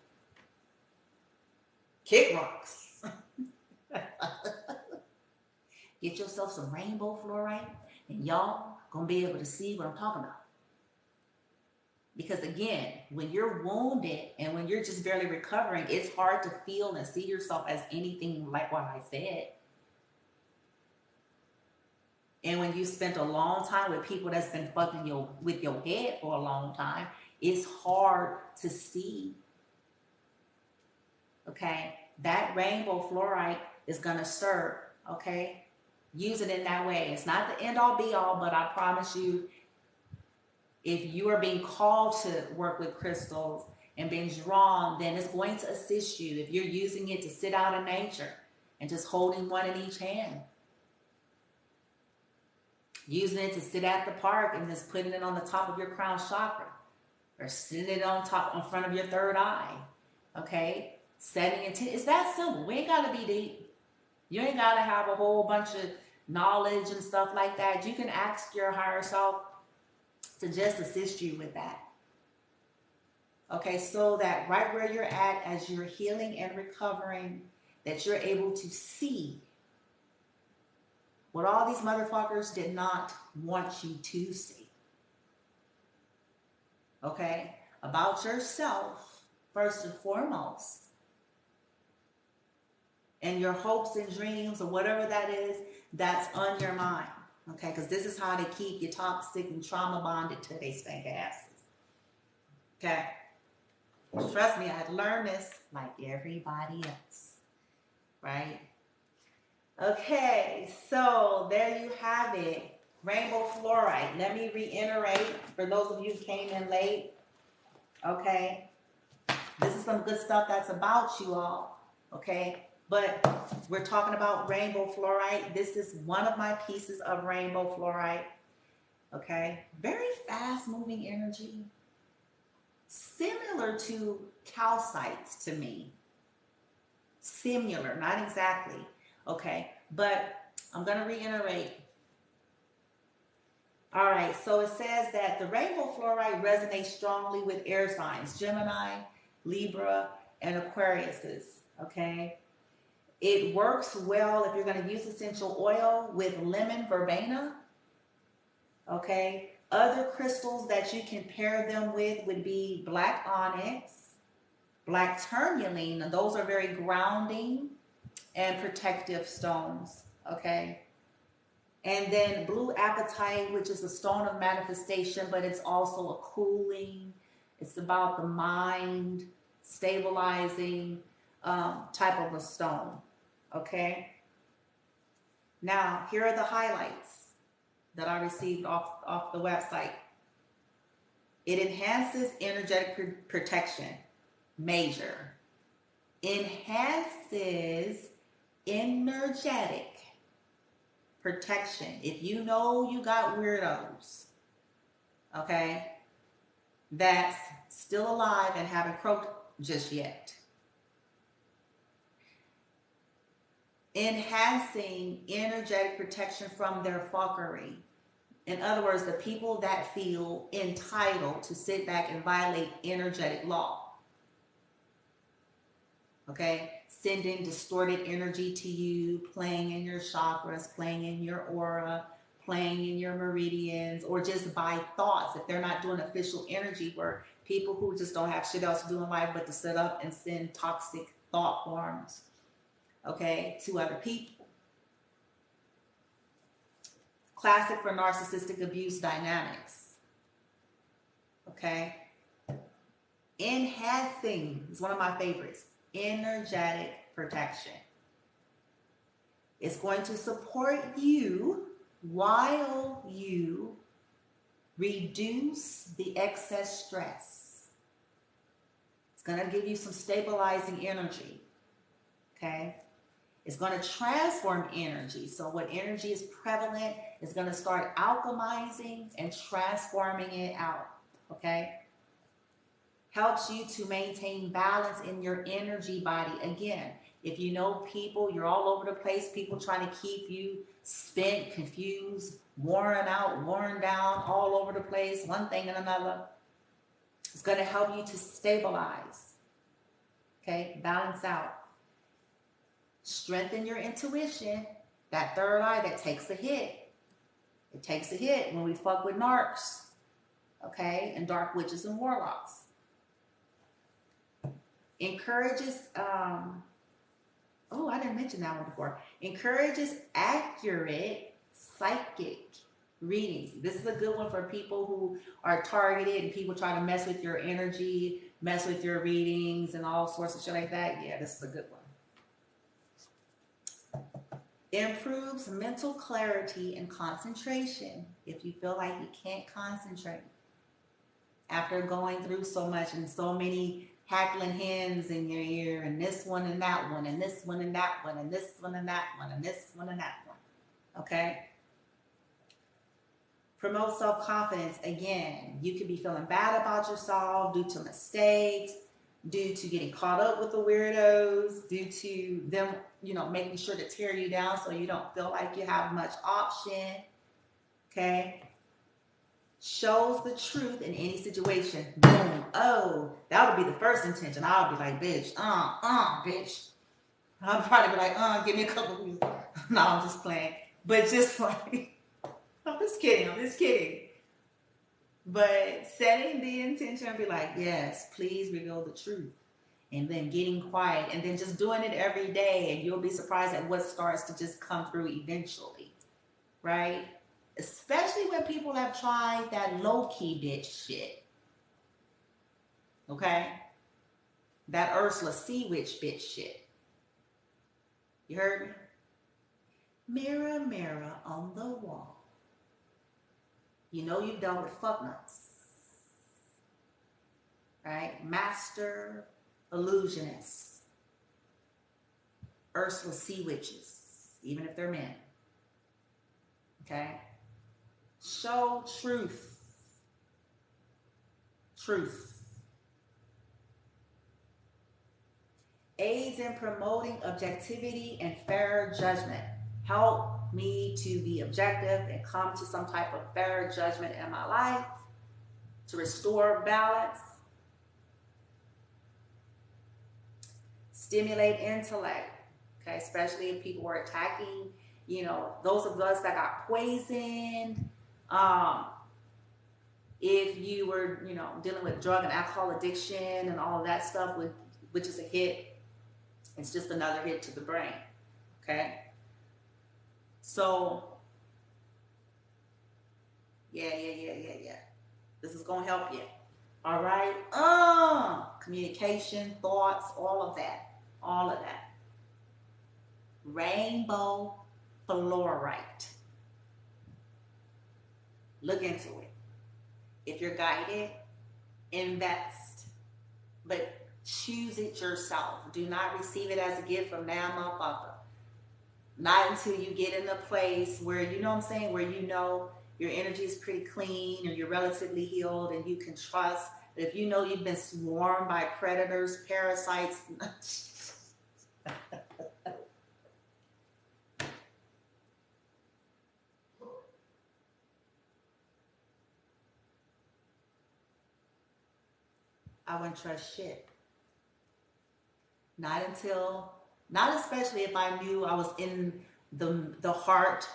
Kick rocks. Get yourself some rainbow fluorite and y'all gonna be able to see what I'm talking about. Because again, when you're wounded and when you're just barely recovering, it's hard to feel and see yourself as anything like what I said. And when you spent a long time with people that's been fucking with your head for a long time, it's hard to see. Okay? That rainbow fluorite is going to serve. Okay? Use it in that way. It's not the end all be all, but I promise you, if you are being called to work with crystals and being drawn, then it's going to assist you if you're using it to sit out in nature and just holding one in each hand. Using it to sit at the park and just putting it on the top of your crown chakra or sitting it on front of your third eye. Okay? Setting it. It's that simple. We ain't got to be deep. You ain't got to have a whole bunch of knowledge and stuff like that. You can ask your higher self to just assist you with that. Okay, so that right where you're at as you're healing and recovering, that you're able to see what all these motherfuckers did not want you to see. Okay, about yourself, first and foremost. And your hopes and dreams or whatever that is, that's on your mind. Okay, because this is how they keep you toxic and trauma bonded to they spank asses. Okay. Trust me, I had learned this like everybody else. Right? Okay, so there you have it. Rainbow fluorite. Let me reiterate for those of you who came in late. Okay. This is some good stuff that's about you all. Okay. But we're talking about rainbow fluorite. This is one of my pieces of rainbow fluorite. Okay. Very fast moving energy. Similar to calcite to me. Similar, not exactly. Okay. But I'm going to reiterate. All right. So it says that the rainbow fluorite resonates strongly with air signs, Gemini, Libra, and Aquariuses. Okay. It works well if you're going to use essential oil with lemon verbena. Okay. Other crystals that you can pair them with would be black onyx, black tourmaline. And those are very grounding and protective stones. Okay. And then blue apatite, which is a stone of manifestation, but it's also a cooling. It's about the mind, stabilizing type of a stone. Okay. Now, here are the highlights that I received off the website. It enhances energetic protection. Major. Enhances energetic protection. If you know you got weirdos, okay, that's still alive and haven't croaked just yet. Enhancing energetic protection from their fuckery. In other words, the people that feel entitled to sit back and violate energetic law. Okay? Sending distorted energy to you, playing in your chakras, playing in your aura, playing in your meridians, or just by thoughts. If they're not doing official energy work, people who just don't have shit else to do in life but to sit up and send toxic thought forms, okay, to other people. Classic for narcissistic abuse dynamics. Okay. Enhancing is one of my favorites. Energetic protection. It's going to support you while you reduce the excess stress. It's going to give you some stabilizing energy. Okay. It's going to transform energy. So what energy is prevalent is going to start alchemizing and transforming it out. Okay. Helps you to maintain balance in your energy body. Again, if you know people, you're all over the place, people trying to keep you spent, confused, worn out, worn down, all over the place, one thing and another. It's going to help you to stabilize. Okay. Balance out. Strengthen your intuition. That third eye that takes a hit. It takes a hit when we fuck with narcs. Okay. And dark witches and warlocks. Encourages, I didn't mention that one before. Encourages accurate psychic readings. This is a good one for people who are targeted and people try to mess with your energy, mess with your readings and all sorts of shit like that. Yeah, this is a good one. Improves mental clarity and concentration. If you feel like you can't concentrate after going through so much and so many hackling hens in your ear, and this one and that one, and this one and that one, and this one and that one, and this one and that one. Okay? Promote self-confidence. Again, you could be feeling bad about yourself due to mistakes, due to getting caught up with the weirdos, due to them, making sure to tear you down so you don't feel like you have much option. Okay? Shows the truth in any situation. Boom. Oh, that would be the first intention. I'll be like, bitch, bitch. I'll probably be like, give me a couple of No, I'm just playing. But just like, I'm just kidding. But setting the intention and be like, yes, please reveal the truth. And then getting quiet and then just doing it every day. And you'll be surprised at what starts to just come through eventually. Right? Especially when people have tried that low-key bitch shit. Okay? That Ursula Sea Witch bitch shit. You heard me? Mirror, mirror on the wall. You know you've dealt with fucknuts. Right? Master illusionists. Ursula Sea Witches. Even if they're men. Okay? Show truth. Truth. Aids in promoting objectivity and fair judgment. Help me to be objective and come to some type of fair judgment in my life to restore balance. Stimulate intellect. Okay, especially if people were attacking, those of us that got poisoned. If you were, dealing with drug and alcohol addiction and all of that stuff, which is a hit, it's just another hit to the brain. Okay? So, yeah. This is going to help you. All right? Communication, thoughts, all of that. Rainbow Fluorite. Look into it. If you're guided, invest. But choose it yourself. Do not receive it as a gift from that motherfucker. Not until you get in a place where, you know what I'm saying, where you know your energy is pretty clean or you're relatively healed and you can trust. But if you know you've been swarmed by predators, parasites, I wouldn't trust shit. Not especially if I knew I was in the heart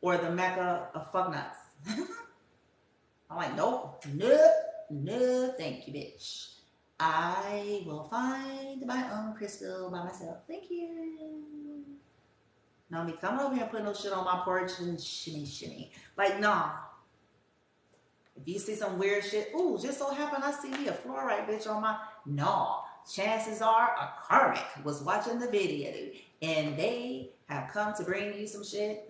or the mecca of fuck nuts. I'm like, nope, no, thank you, bitch. I will find my own crystal by myself. Thank you. No, me come over here and put no shit on my porch and shimmy. Like, nah. If you see some weird shit, ooh, just so happen I see me a fluorite bitch on my, no. Chances are a karmic was watching the video and they have come to bring you some shit.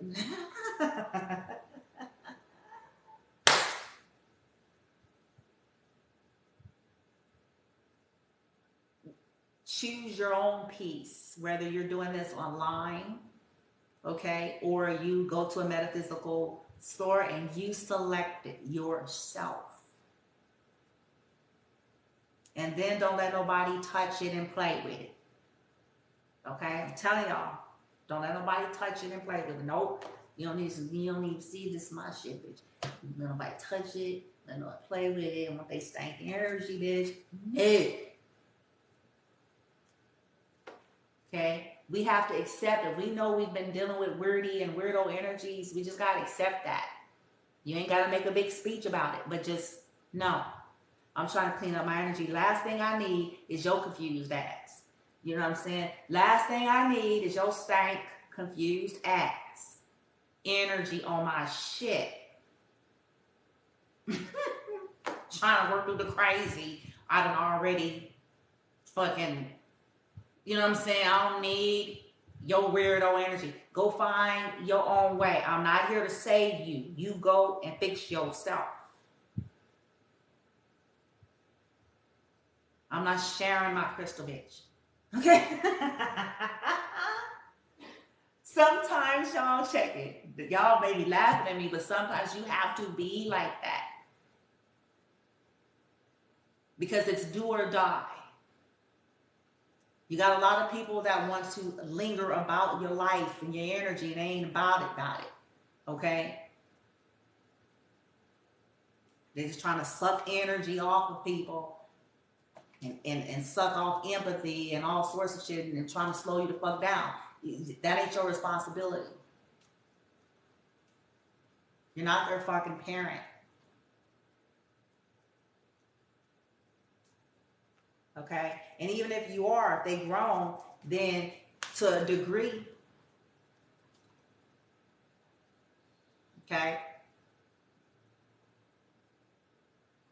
Choose your own peace, whether you're doing this online, okay, or you go to a metaphysical store and you select it yourself. And then don't let nobody touch it and play with it. Okay, I'm telling y'all, don't let nobody touch it and play with it. Nope, you don't need to see this my shit, bitch. Don't let nobody touch it, let nobody play with it. And want they stanky energy, bitch. No. Okay, we have to accept it. We know we've been dealing with weirdy and weirdo energies. We just gotta accept that. You ain't gotta make a big speech about it, but just know. I'm trying to clean up my energy. Last thing I need is your confused ass. You know what I'm saying? Last thing I need is your stank, confused ass. Energy on my shit. Trying to work through the crazy. I done already fucking, you know what I'm saying? I don't need your weirdo energy. Go find your own way. I'm not here to save you. You go and fix yourself. I'm not sharing my crystal, bitch. Okay? Sometimes y'all check it. Y'all may be laughing at me, but sometimes you have to be like that. Because it's do or die. You got a lot of people that want to linger about your life and your energy, and they ain't about it. Okay? They're just trying to suck energy off of people and suck off empathy and all sorts of shit and trying to slow you the fuck down. That ain't your responsibility. You're not their fucking parent. Okay? And even if you are, if they grown, then to a degree, okay?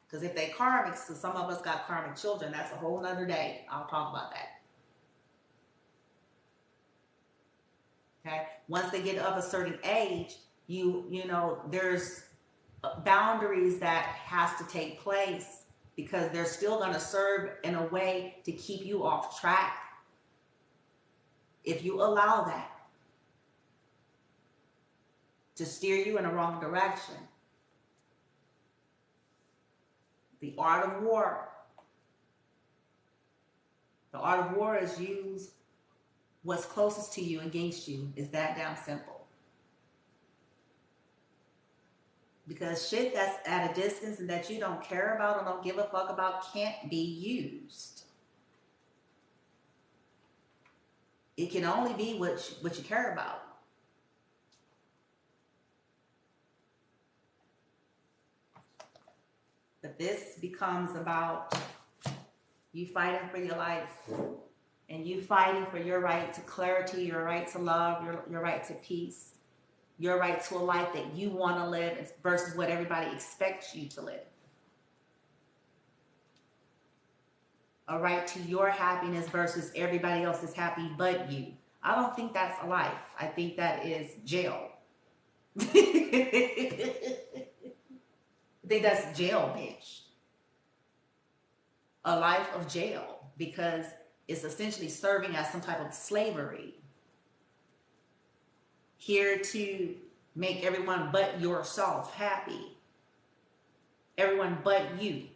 Because if they karmic, so some of us got karmic children, that's a whole nother day. I'll talk about that. Okay? Once they get of a certain age, you know, there's boundaries that has to take place because they're still going to serve in a way to keep you off track. If you allow that to steer you in the wrong direction. The art of war. The art of war is use what's closest to you against you. Is that damn simple. Because shit that's at a distance and that you don't care about or don't give a fuck about can't be used. It can only be what you care about. But this becomes about you fighting for your life and you fighting for your right to clarity, your right to love, your right to peace, your right to a life that you want to live versus what everybody expects you to live. A right to your happiness versus everybody else is happy but you. I don't think that's a life. I think that is jail. I think that's jail, bitch. A life of jail, because it's essentially serving as some type of slavery. Here to make everyone but yourself happy. Everyone but you.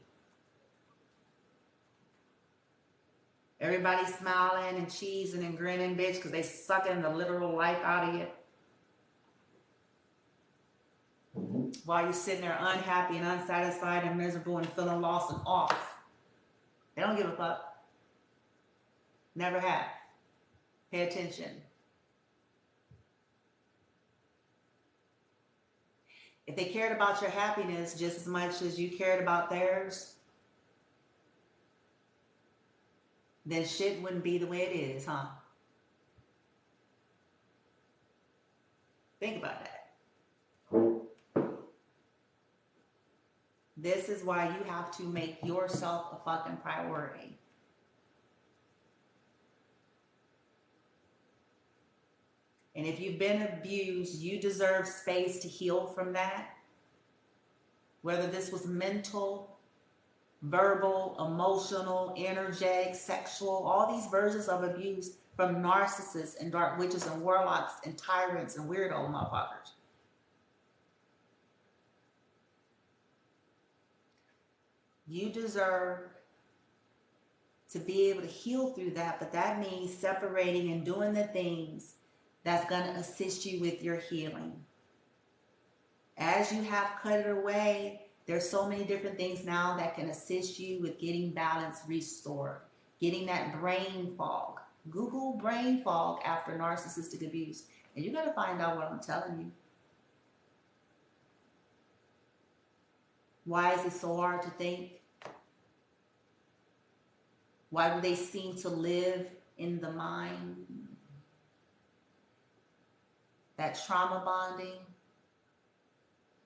Everybody smiling and cheesing and grinning, bitch, because they sucking the literal life out of you. While you're sitting there unhappy and unsatisfied and miserable and feeling lost and off. They don't give a fuck. Never have. Pay attention. If they cared about your happiness just as much as you cared about theirs, then shit wouldn't be the way it is, huh? Think about that. This is why you have to make yourself a fucking priority. And if you've been abused, you deserve space to heal from that. Whether this was mental, verbal, emotional, energetic, sexual, all these versions of abuse from narcissists and dark witches and warlocks and tyrants and weirdo motherfuckers. You deserve to be able to heal through that, but that means separating and doing the things that's going to assist you with your healing. As you have cut it away, there's so many different things now that can assist you with getting balance restored, getting that brain fog. Google brain fog after narcissistic abuse, and you're going to find out what I'm telling you. Why is it so hard to think? Why do they seem to live in the mind? That trauma bonding.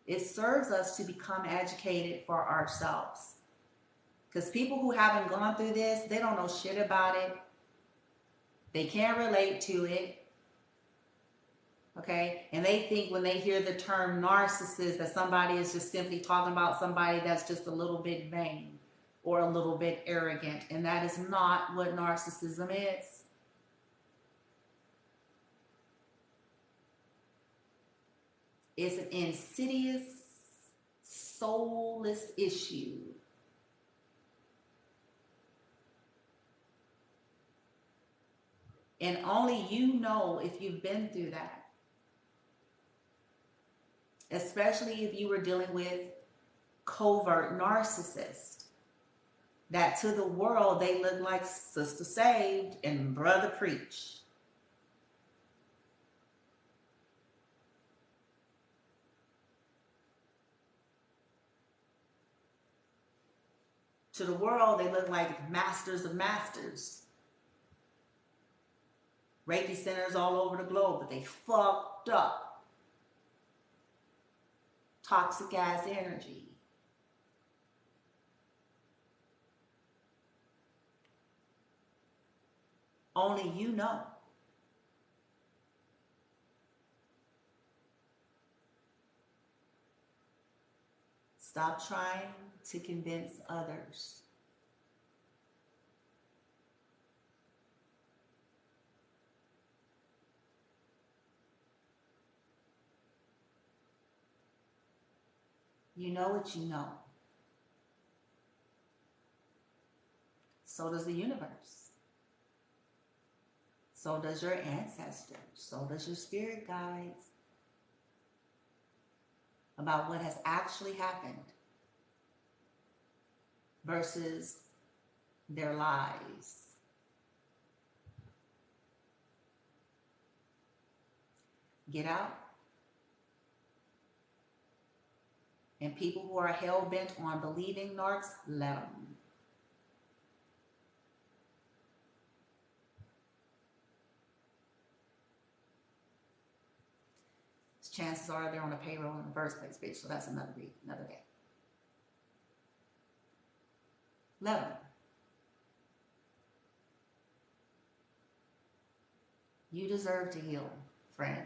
It serves us to become educated for ourselves. Because people who haven't gone through this, they don't know shit about it. They can't relate to it. Okay? And they think when they hear the term narcissist that somebody is just simply talking about somebody that's just a little bit vain or a little bit arrogant. And that is not what narcissism is. It's an insidious, soulless issue. And only you know if you've been through that. Especially if you were dealing with covert narcissists. That to the world, they look like Sister Saved and Brother Preach. To the world, they look like masters of masters. Reiki centers all over the globe, but they fucked up. Toxic ass energy. Only you know. Stop trying to convince others. You know what you know. So does the universe. So does your ancestors. So does your spirit guides. About what has actually happened versus their lies. Get out. And people who are hell-bent on believing narcs, let them. Chances are they're on a payroll in the first place, bitch. So that's another day. Let them. You deserve to heal, friend.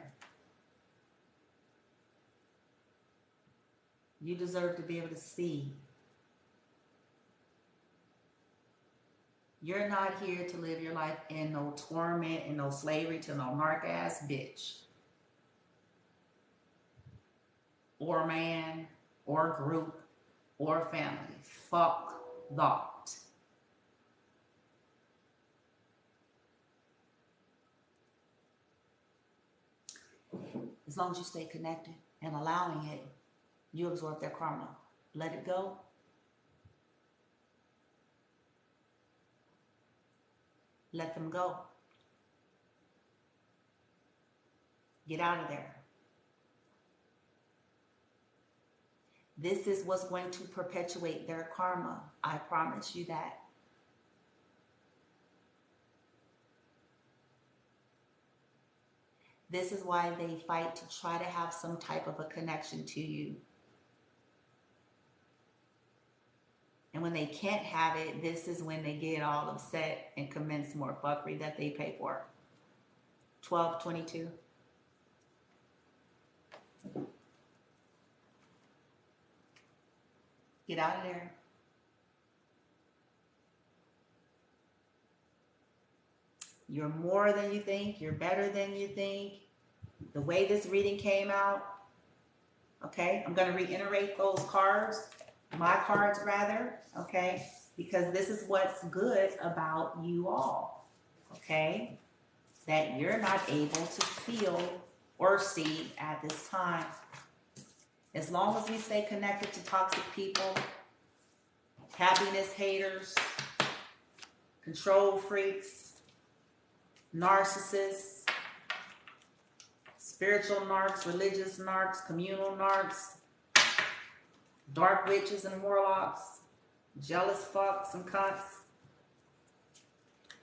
You deserve to be able to see. You're not here to live your life in no torment and no slavery to no narc-ass bitch. Or man, or group, or family. Fuck that. As long as you stay connected and allowing it, you absorb their karma. Let it go. Let them go. Get out of there. This is what's going to perpetuate their karma. I promise you that. This is why they fight to try to have some type of a connection to you. And when they can't have it, this is when they get all upset and commence more fuckery that they pay for. 1222. Get out of there. You're more than you think. You're better than you think. The way this reading came out, okay, I'm going to reiterate those cards, my cards rather, okay, because this is what's good about you all, okay, that you're not able to feel or see at this time. As long as we stay connected to toxic people, happiness haters, control freaks, narcissists, spiritual narcs, religious narcs, communal narcs, dark witches and warlocks, jealous fucks and cunts.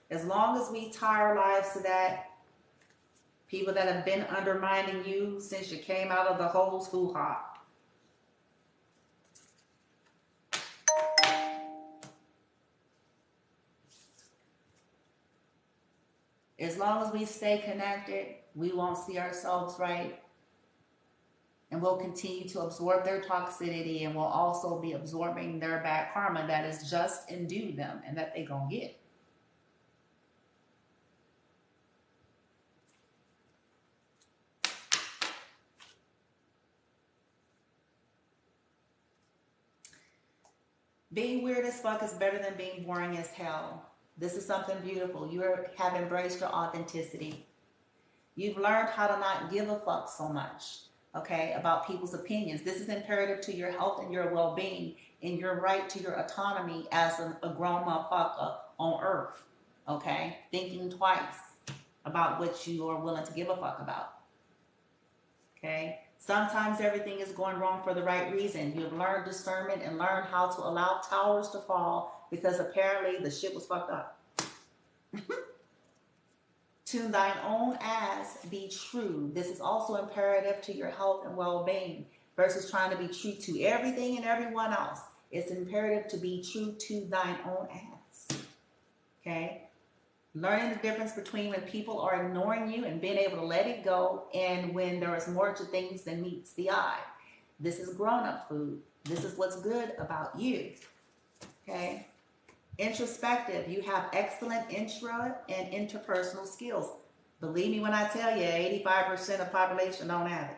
As long as we tie our lives to that, people that have been undermining you since you came out of the hole's hoo-ha. As long as we stay connected, we won't see ourselves right. And we'll continue to absorb their toxicity, and we'll also be absorbing their bad karma that is just and due them and that they gonna get. Being weird as fuck is better than being boring as hell. This is something beautiful. You have embraced your authenticity. You've learned how to not give a fuck so much, okay, about people's opinions. This is imperative to your health and your well-being and your right to your autonomy as a grown motherfucker on earth, okay? Thinking twice about what you are willing to give a fuck about, okay? Sometimes everything is going wrong for the right reason. You've learned discernment and learned how to allow towers to fall because apparently the shit was fucked up. To thine own ass be true. This is also imperative to your health and well-being versus trying to be true to everything and everyone else. It's imperative to be true to thine own ass. Okay? Learning the difference between when people are ignoring you and being able to let it go and when there is more to things than meets the eye. This is grown-up food. This is what's good about you. Okay? Introspective. You have excellent intra and interpersonal skills. Believe me when I tell you, 85% of the population don't have it.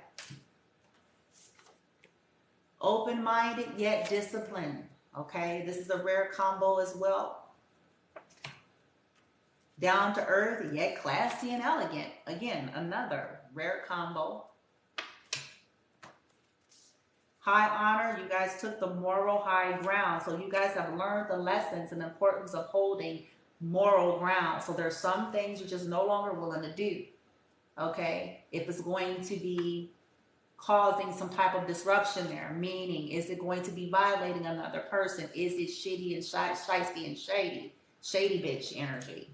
Open-minded yet disciplined. Okay? This is a rare combo as well. Down to earth, yet classy and elegant. Again, another rare combo. High honor, you guys took the moral high ground. So you guys have learned the lessons and the importance of holding moral ground. So there's some things you're just no longer willing to do. Okay? If it's going to be causing some type of disruption there, meaning is it going to be violating another person? Is it shitty and shiesty and shady? Shady bitch energy.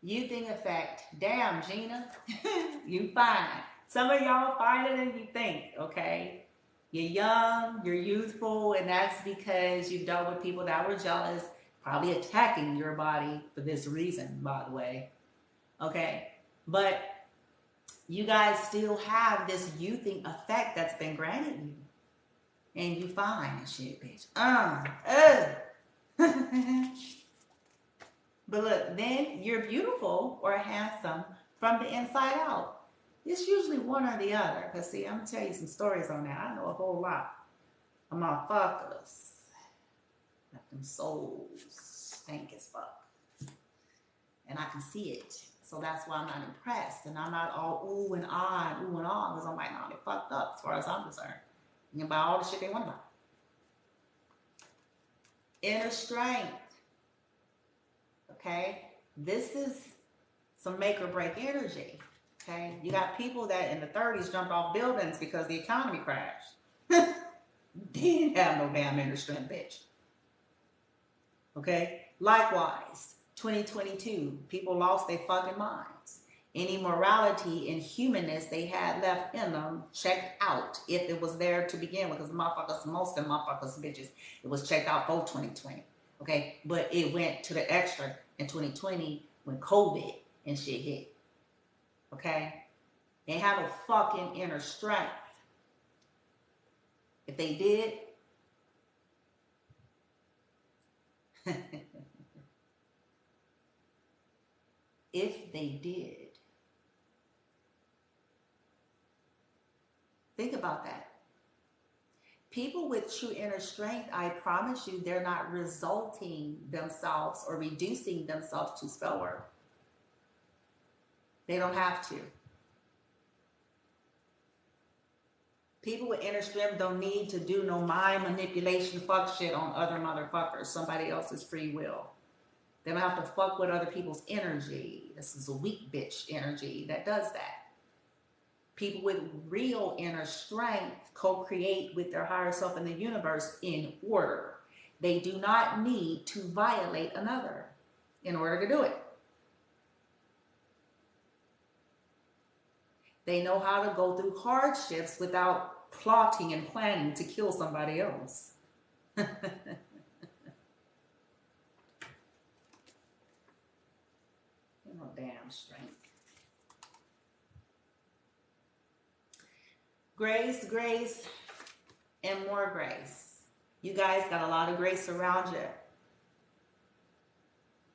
Youthing effect. Damn, Gina. You fine. Some of y'all finer than you think, okay? You're young, you're youthful, and that's because you've dealt with people that were jealous, Probably attacking your body for this reason, by the way. Okay? But you guys still have this youthing effect that's been granted you. And you fine and shit, bitch. But look, then you're beautiful or handsome from the inside out. It's usually one or the other. Because, see, I'm going to tell you some stories on that. I know a whole lot of motherfuckers. Like them souls stink as fuck. And I can see it. So that's why I'm not impressed. And I'm not all ooh and ah, because I'm like, nah, they fucked up as far as I'm concerned. You can buy all the shit they want to buy. Inner strength. Okay? This is some make or break energy. Okay? You got people that in the 30s jumped off buildings because the economy crashed. They didn't have no damn inner strength, bitch. Okay? Likewise, 2022, people lost their fucking minds. Any morality and humanness they had left in them checked out if it was there to begin with. Because motherfuckers, most of them motherfuckers, bitches, it was checked out for 2020. Okay? But it went to the extra in 2020 when COVID and shit hit. Okay? They have a fucking inner strength. If they did, if they did, think about that. People with true inner strength, I promise you, they're not resulting themselves or reducing themselves to spell work. They don't have to. People with inner strength don't need to do no mind manipulation fuck shit on other motherfuckers, somebody else's free will. They don't have to fuck with other people's energy. This is a weak bitch energy that does that. People with real inner strength co-create with their higher self in the universe in order. They do not need to violate another in order to do it. They know how to go through hardships without plotting and planning to kill somebody else. No damn strength. Grace, grace, and more grace. You guys got a lot of grace around you.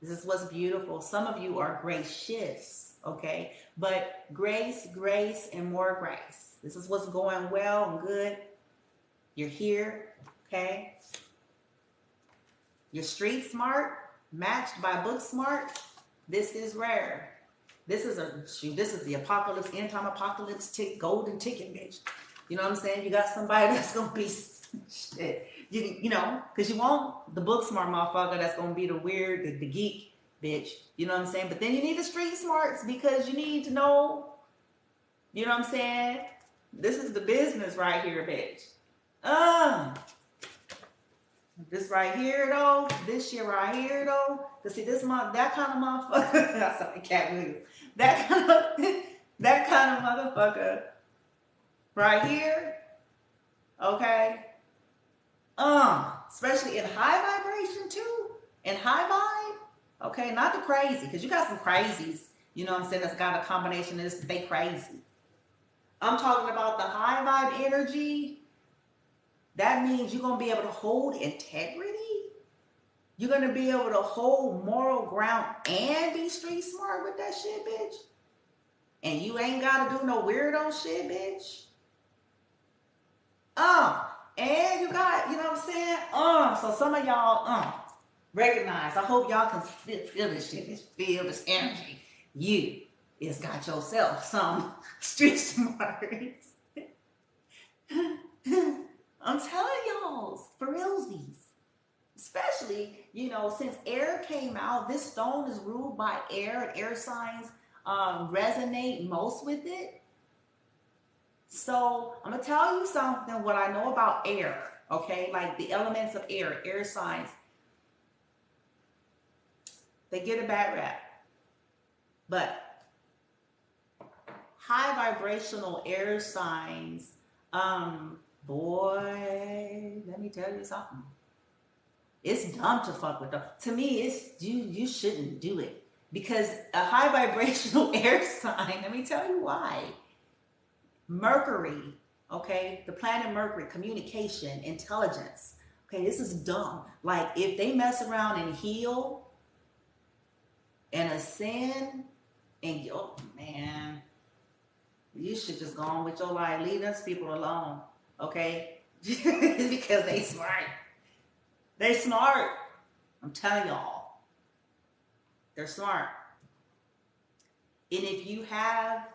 This is what's beautiful. Some of you are gracious, okay? But grace, grace, and more grace. This is what's going well and good. You're here, okay? You're street smart, matched by book smart. This is rare. This is the apocalypse, end time apocalypse golden ticket, bitch. You know what I'm saying? You got somebody that's gonna be shit. You know, because you want the book smart motherfucker that's gonna be the weird, the geek bitch. You know what I'm saying? But then you need the street smarts because you need to know, you know what I'm saying? This is the business right here, bitch. This right here though, this shit right here though. Cause see, that kind of motherfucker. That's something Cat Williams. That kind of motherfucker right here. Okay. Especially in high vibration too. In high vibe. Okay, not the crazy, because you got some crazies, you know what I'm saying, that's got a combination of this, they crazy. I'm talking about the high vibe energy. That means you're going to be able to hold integrity. You're going to be able to hold moral ground and be street smart with that shit, bitch. And you ain't got to do no weirdo shit, bitch. And you got, you know what I'm saying? So some of y'all, recognize. I hope y'all can feel this shit, feel this energy. You is got yourself some street smarts. I'm telling y'all, for realsies. Especially, you know, since air came out, this stone is ruled by air, and air signs resonate most with it. So I'm gonna tell you something, what I know about air, okay? Like the elements of air signs, they get a bad rap. But high vibrational air signs, boy, let me tell you something. It's dumb to fuck with them. To me, it's you shouldn't do it. Because a high vibrational air sign, let me tell you why. Mercury, okay, the planet Mercury, communication, intelligence. Okay, this is dumb. Like, if they mess around and heal and ascend, and oh man, you should just go on with your life. Leave those people alone, okay? Because they smart. They smart. I'm telling y'all, they're smart. And if you have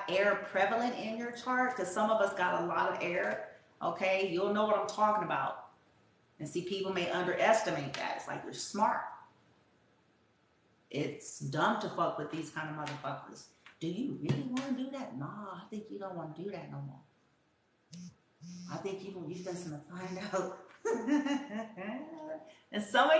air prevalent in your chart, because some of us got a lot of air, okay, you'll know what I'm talking about. And see, people may underestimate that. It's like, you're smart. It's dumb to fuck with these kind of motherfuckers. Do you really want to do that? No, I think you don't want to do that no more. I think you're just gonna find out. And some of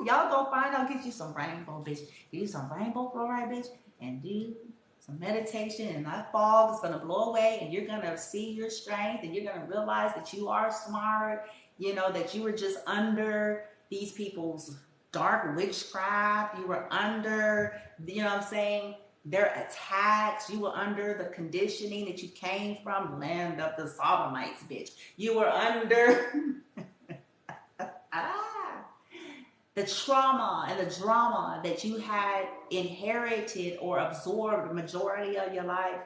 y'all go find out, get you some rainbow, bitch. Get you some rainbow fluorite, bitch, and do some meditation, and that fog is gonna blow away, and you're gonna see your strength, and you're gonna realize that you are smart, that you were just under these people's dark witchcraft, you were under, what I'm saying, their attacks, you were under the conditioning that you came from, the land of the Sodomites, bitch. You were under the trauma and the drama that you had inherited or absorbed the majority of your life,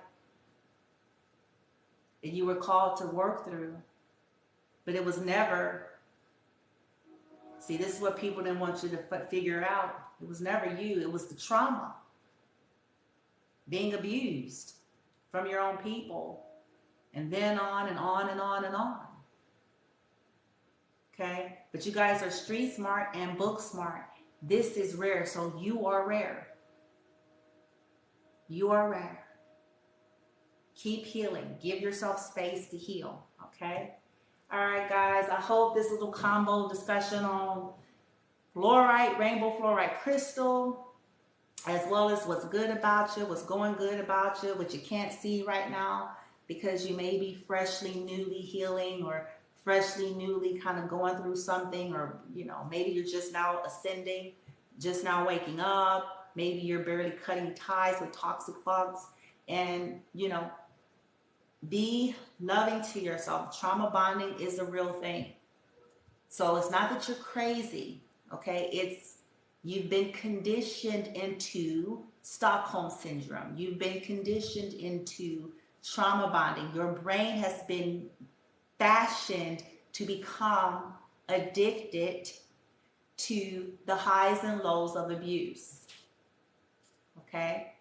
that you were called to work through. But it was never, see, this is what people didn't want you to figure out. It was never you, it was the trauma. Being abused from your own people. And then on and on and on and on. Okay? But you guys are street smart and book smart. This is rare, so you are rare. You are rare. Keep healing. Give yourself space to heal. Okay? All right, guys. I hope this little combo discussion on fluorite, rainbow fluorite crystal, as well as what's good about you, what's going good about you, what you can't see right now because you may be freshly, newly healing, or freshly, newly kind of going through something, or, maybe you're just now ascending, just now waking up. Maybe you're barely cutting ties with toxic folks. And, be loving to yourself. Trauma bonding is a real thing. So it's not that you're crazy, okay? You've been conditioned into Stockholm Syndrome. You've been conditioned into trauma bonding. Your brain has been fashioned to become addicted to the highs and lows of abuse. Okay?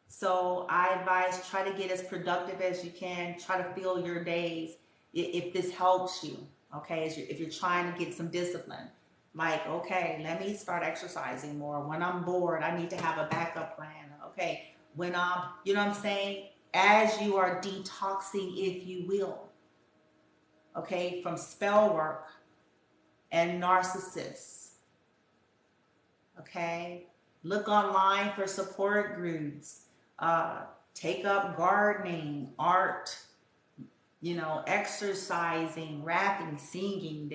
So I advise, try to get as productive as you can. Try to fill your days if this helps you. Okay? If you're trying to get some discipline. Like, okay, let me start exercising more. When I'm bored, I need to have a backup plan. Okay, when I'm, what I'm saying? As you are detoxing, if you will, okay, from spell work and narcissists. Okay, look online for support groups. Take up gardening, art, exercising, rapping, singing.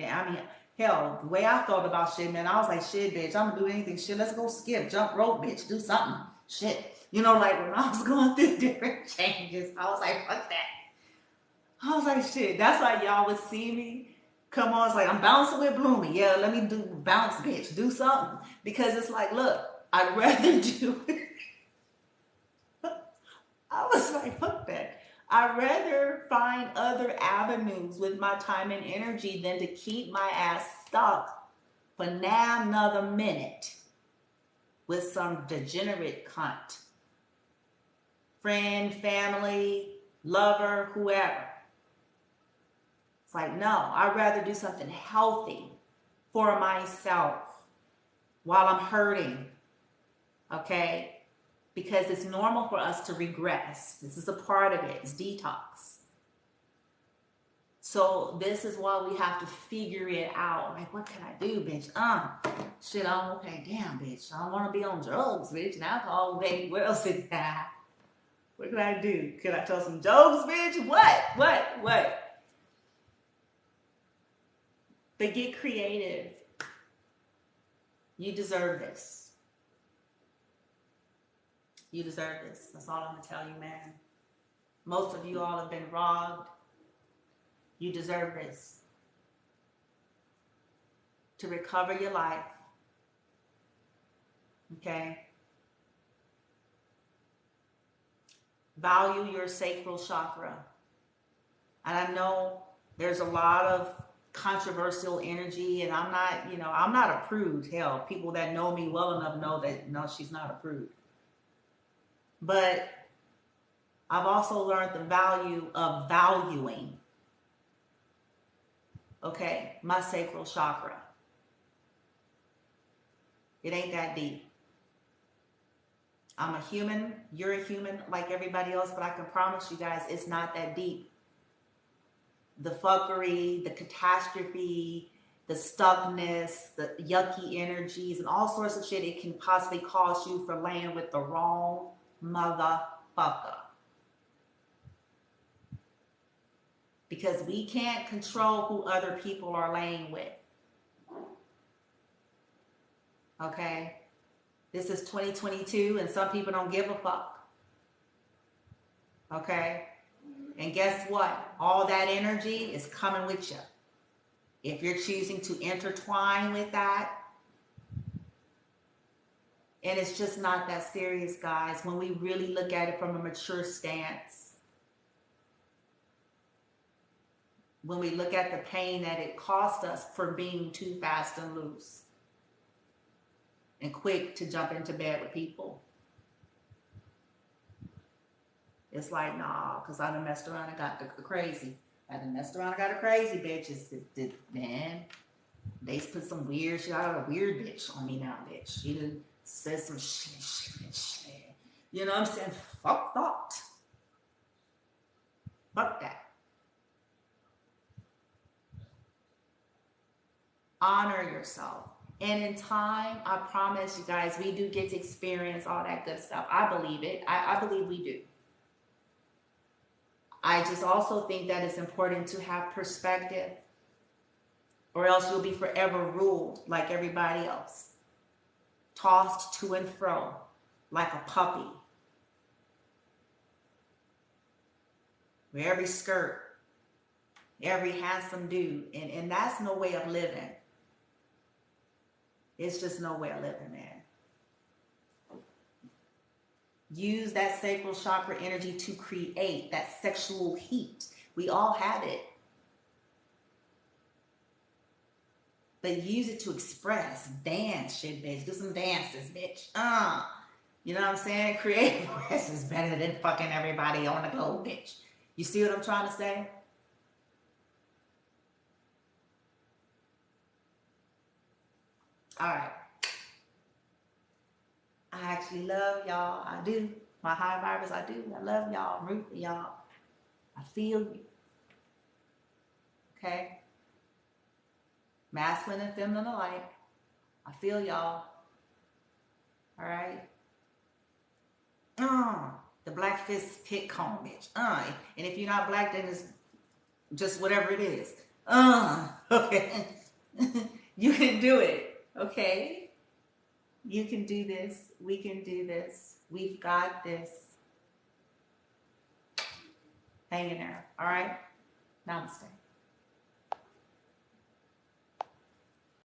Hell, the way I felt about shit, man, I was like, shit, bitch, I'm gonna do anything. Shit, let's go skip, jump rope, bitch, do something. Shit. Like when I was going through different changes, I was like, fuck that. I was like, shit, that's why y'all would see me come on. It's like, I'm bouncing with Bloomy. Yeah, let me do bounce, bitch, do something. Because it's like, look, I'd rather do it. I was like, fuck that. I'd rather find other avenues with my time and energy than to keep my ass stuck for now another minute with some degenerate cunt. Friend, family, lover, whoever. It's like, no, I'd rather do something healthy for myself while I'm hurting. Okay? Because it's normal for us to regress. This is a part of it. It's detox. So this is why we have to figure it out. Like, what can I do, bitch? Shit, I'm okay. Damn, bitch. I don't want to be on drugs, bitch, and alcohol. Baby, what else is that? What can I do? Can I tell some jokes, bitch? What? But get creative. You deserve this. You deserve this. That's all I'm going to tell you, man. Most of you all have been robbed. You deserve this. To recover your life. Okay? Value your sacral chakra. And I know there's a lot of controversial energy, and I'm not a prude. Hell, people that know me well enough know that no, she's not a prude. But I've also learned the value of valuing, okay, my sacral chakra. It ain't that deep. I'm a human, you're a human like everybody else, but I can promise you guys it's not that deep. The fuckery, the catastrophe, the stuckness, the yucky energies, and all sorts of shit it can possibly cause you for laying with the wrong motherfucker. Because we can't control who other people are laying with. Okay? This is 2022 and some people don't give a fuck. Okay? And guess what? All that energy is coming with you. If you're choosing to intertwine with that, and it's just not that serious, guys, when we really look at it from a mature stance. When we look at the pain that it cost us for being too fast and loose and quick to jump into bed with people. It's like, nah, because I done messed around and got the crazy. I done messed around and got a crazy bitch. Man, they put some weird shit out of a weird bitch on me now, bitch. She done said some shit. You know what I'm saying? Fuck that. Fuck that. Honor yourself. And in time, I promise you guys, we do get to experience all that good stuff. I believe it. I believe we do. I just also think that it's important to have perspective, or else you'll be forever ruled like everybody else. Tossed to and fro like a puppy. With every skirt, every handsome dude. And that's no way of living. It's just no way of living, man. Use that sacral chakra energy to create that sexual heat. We all have it. But use it to express. Dance, shit, bitch. Do some dances, bitch. You know what I'm saying? Creative is better than fucking everybody on the globe, bitch. You see what I'm trying to say? All right. I actually love y'all. I do. My high vibers, I do. I love y'all. I'm rooting for y'all. I feel you. Okay? Masculine and feminine alike. I feel y'all. All right? The black fist pit cone, bitch. And if you're not black, then it's just whatever it is. Okay. You can do it. Okay? You can do this. We can do this. We've got this. Hang in there. All right? Namaste.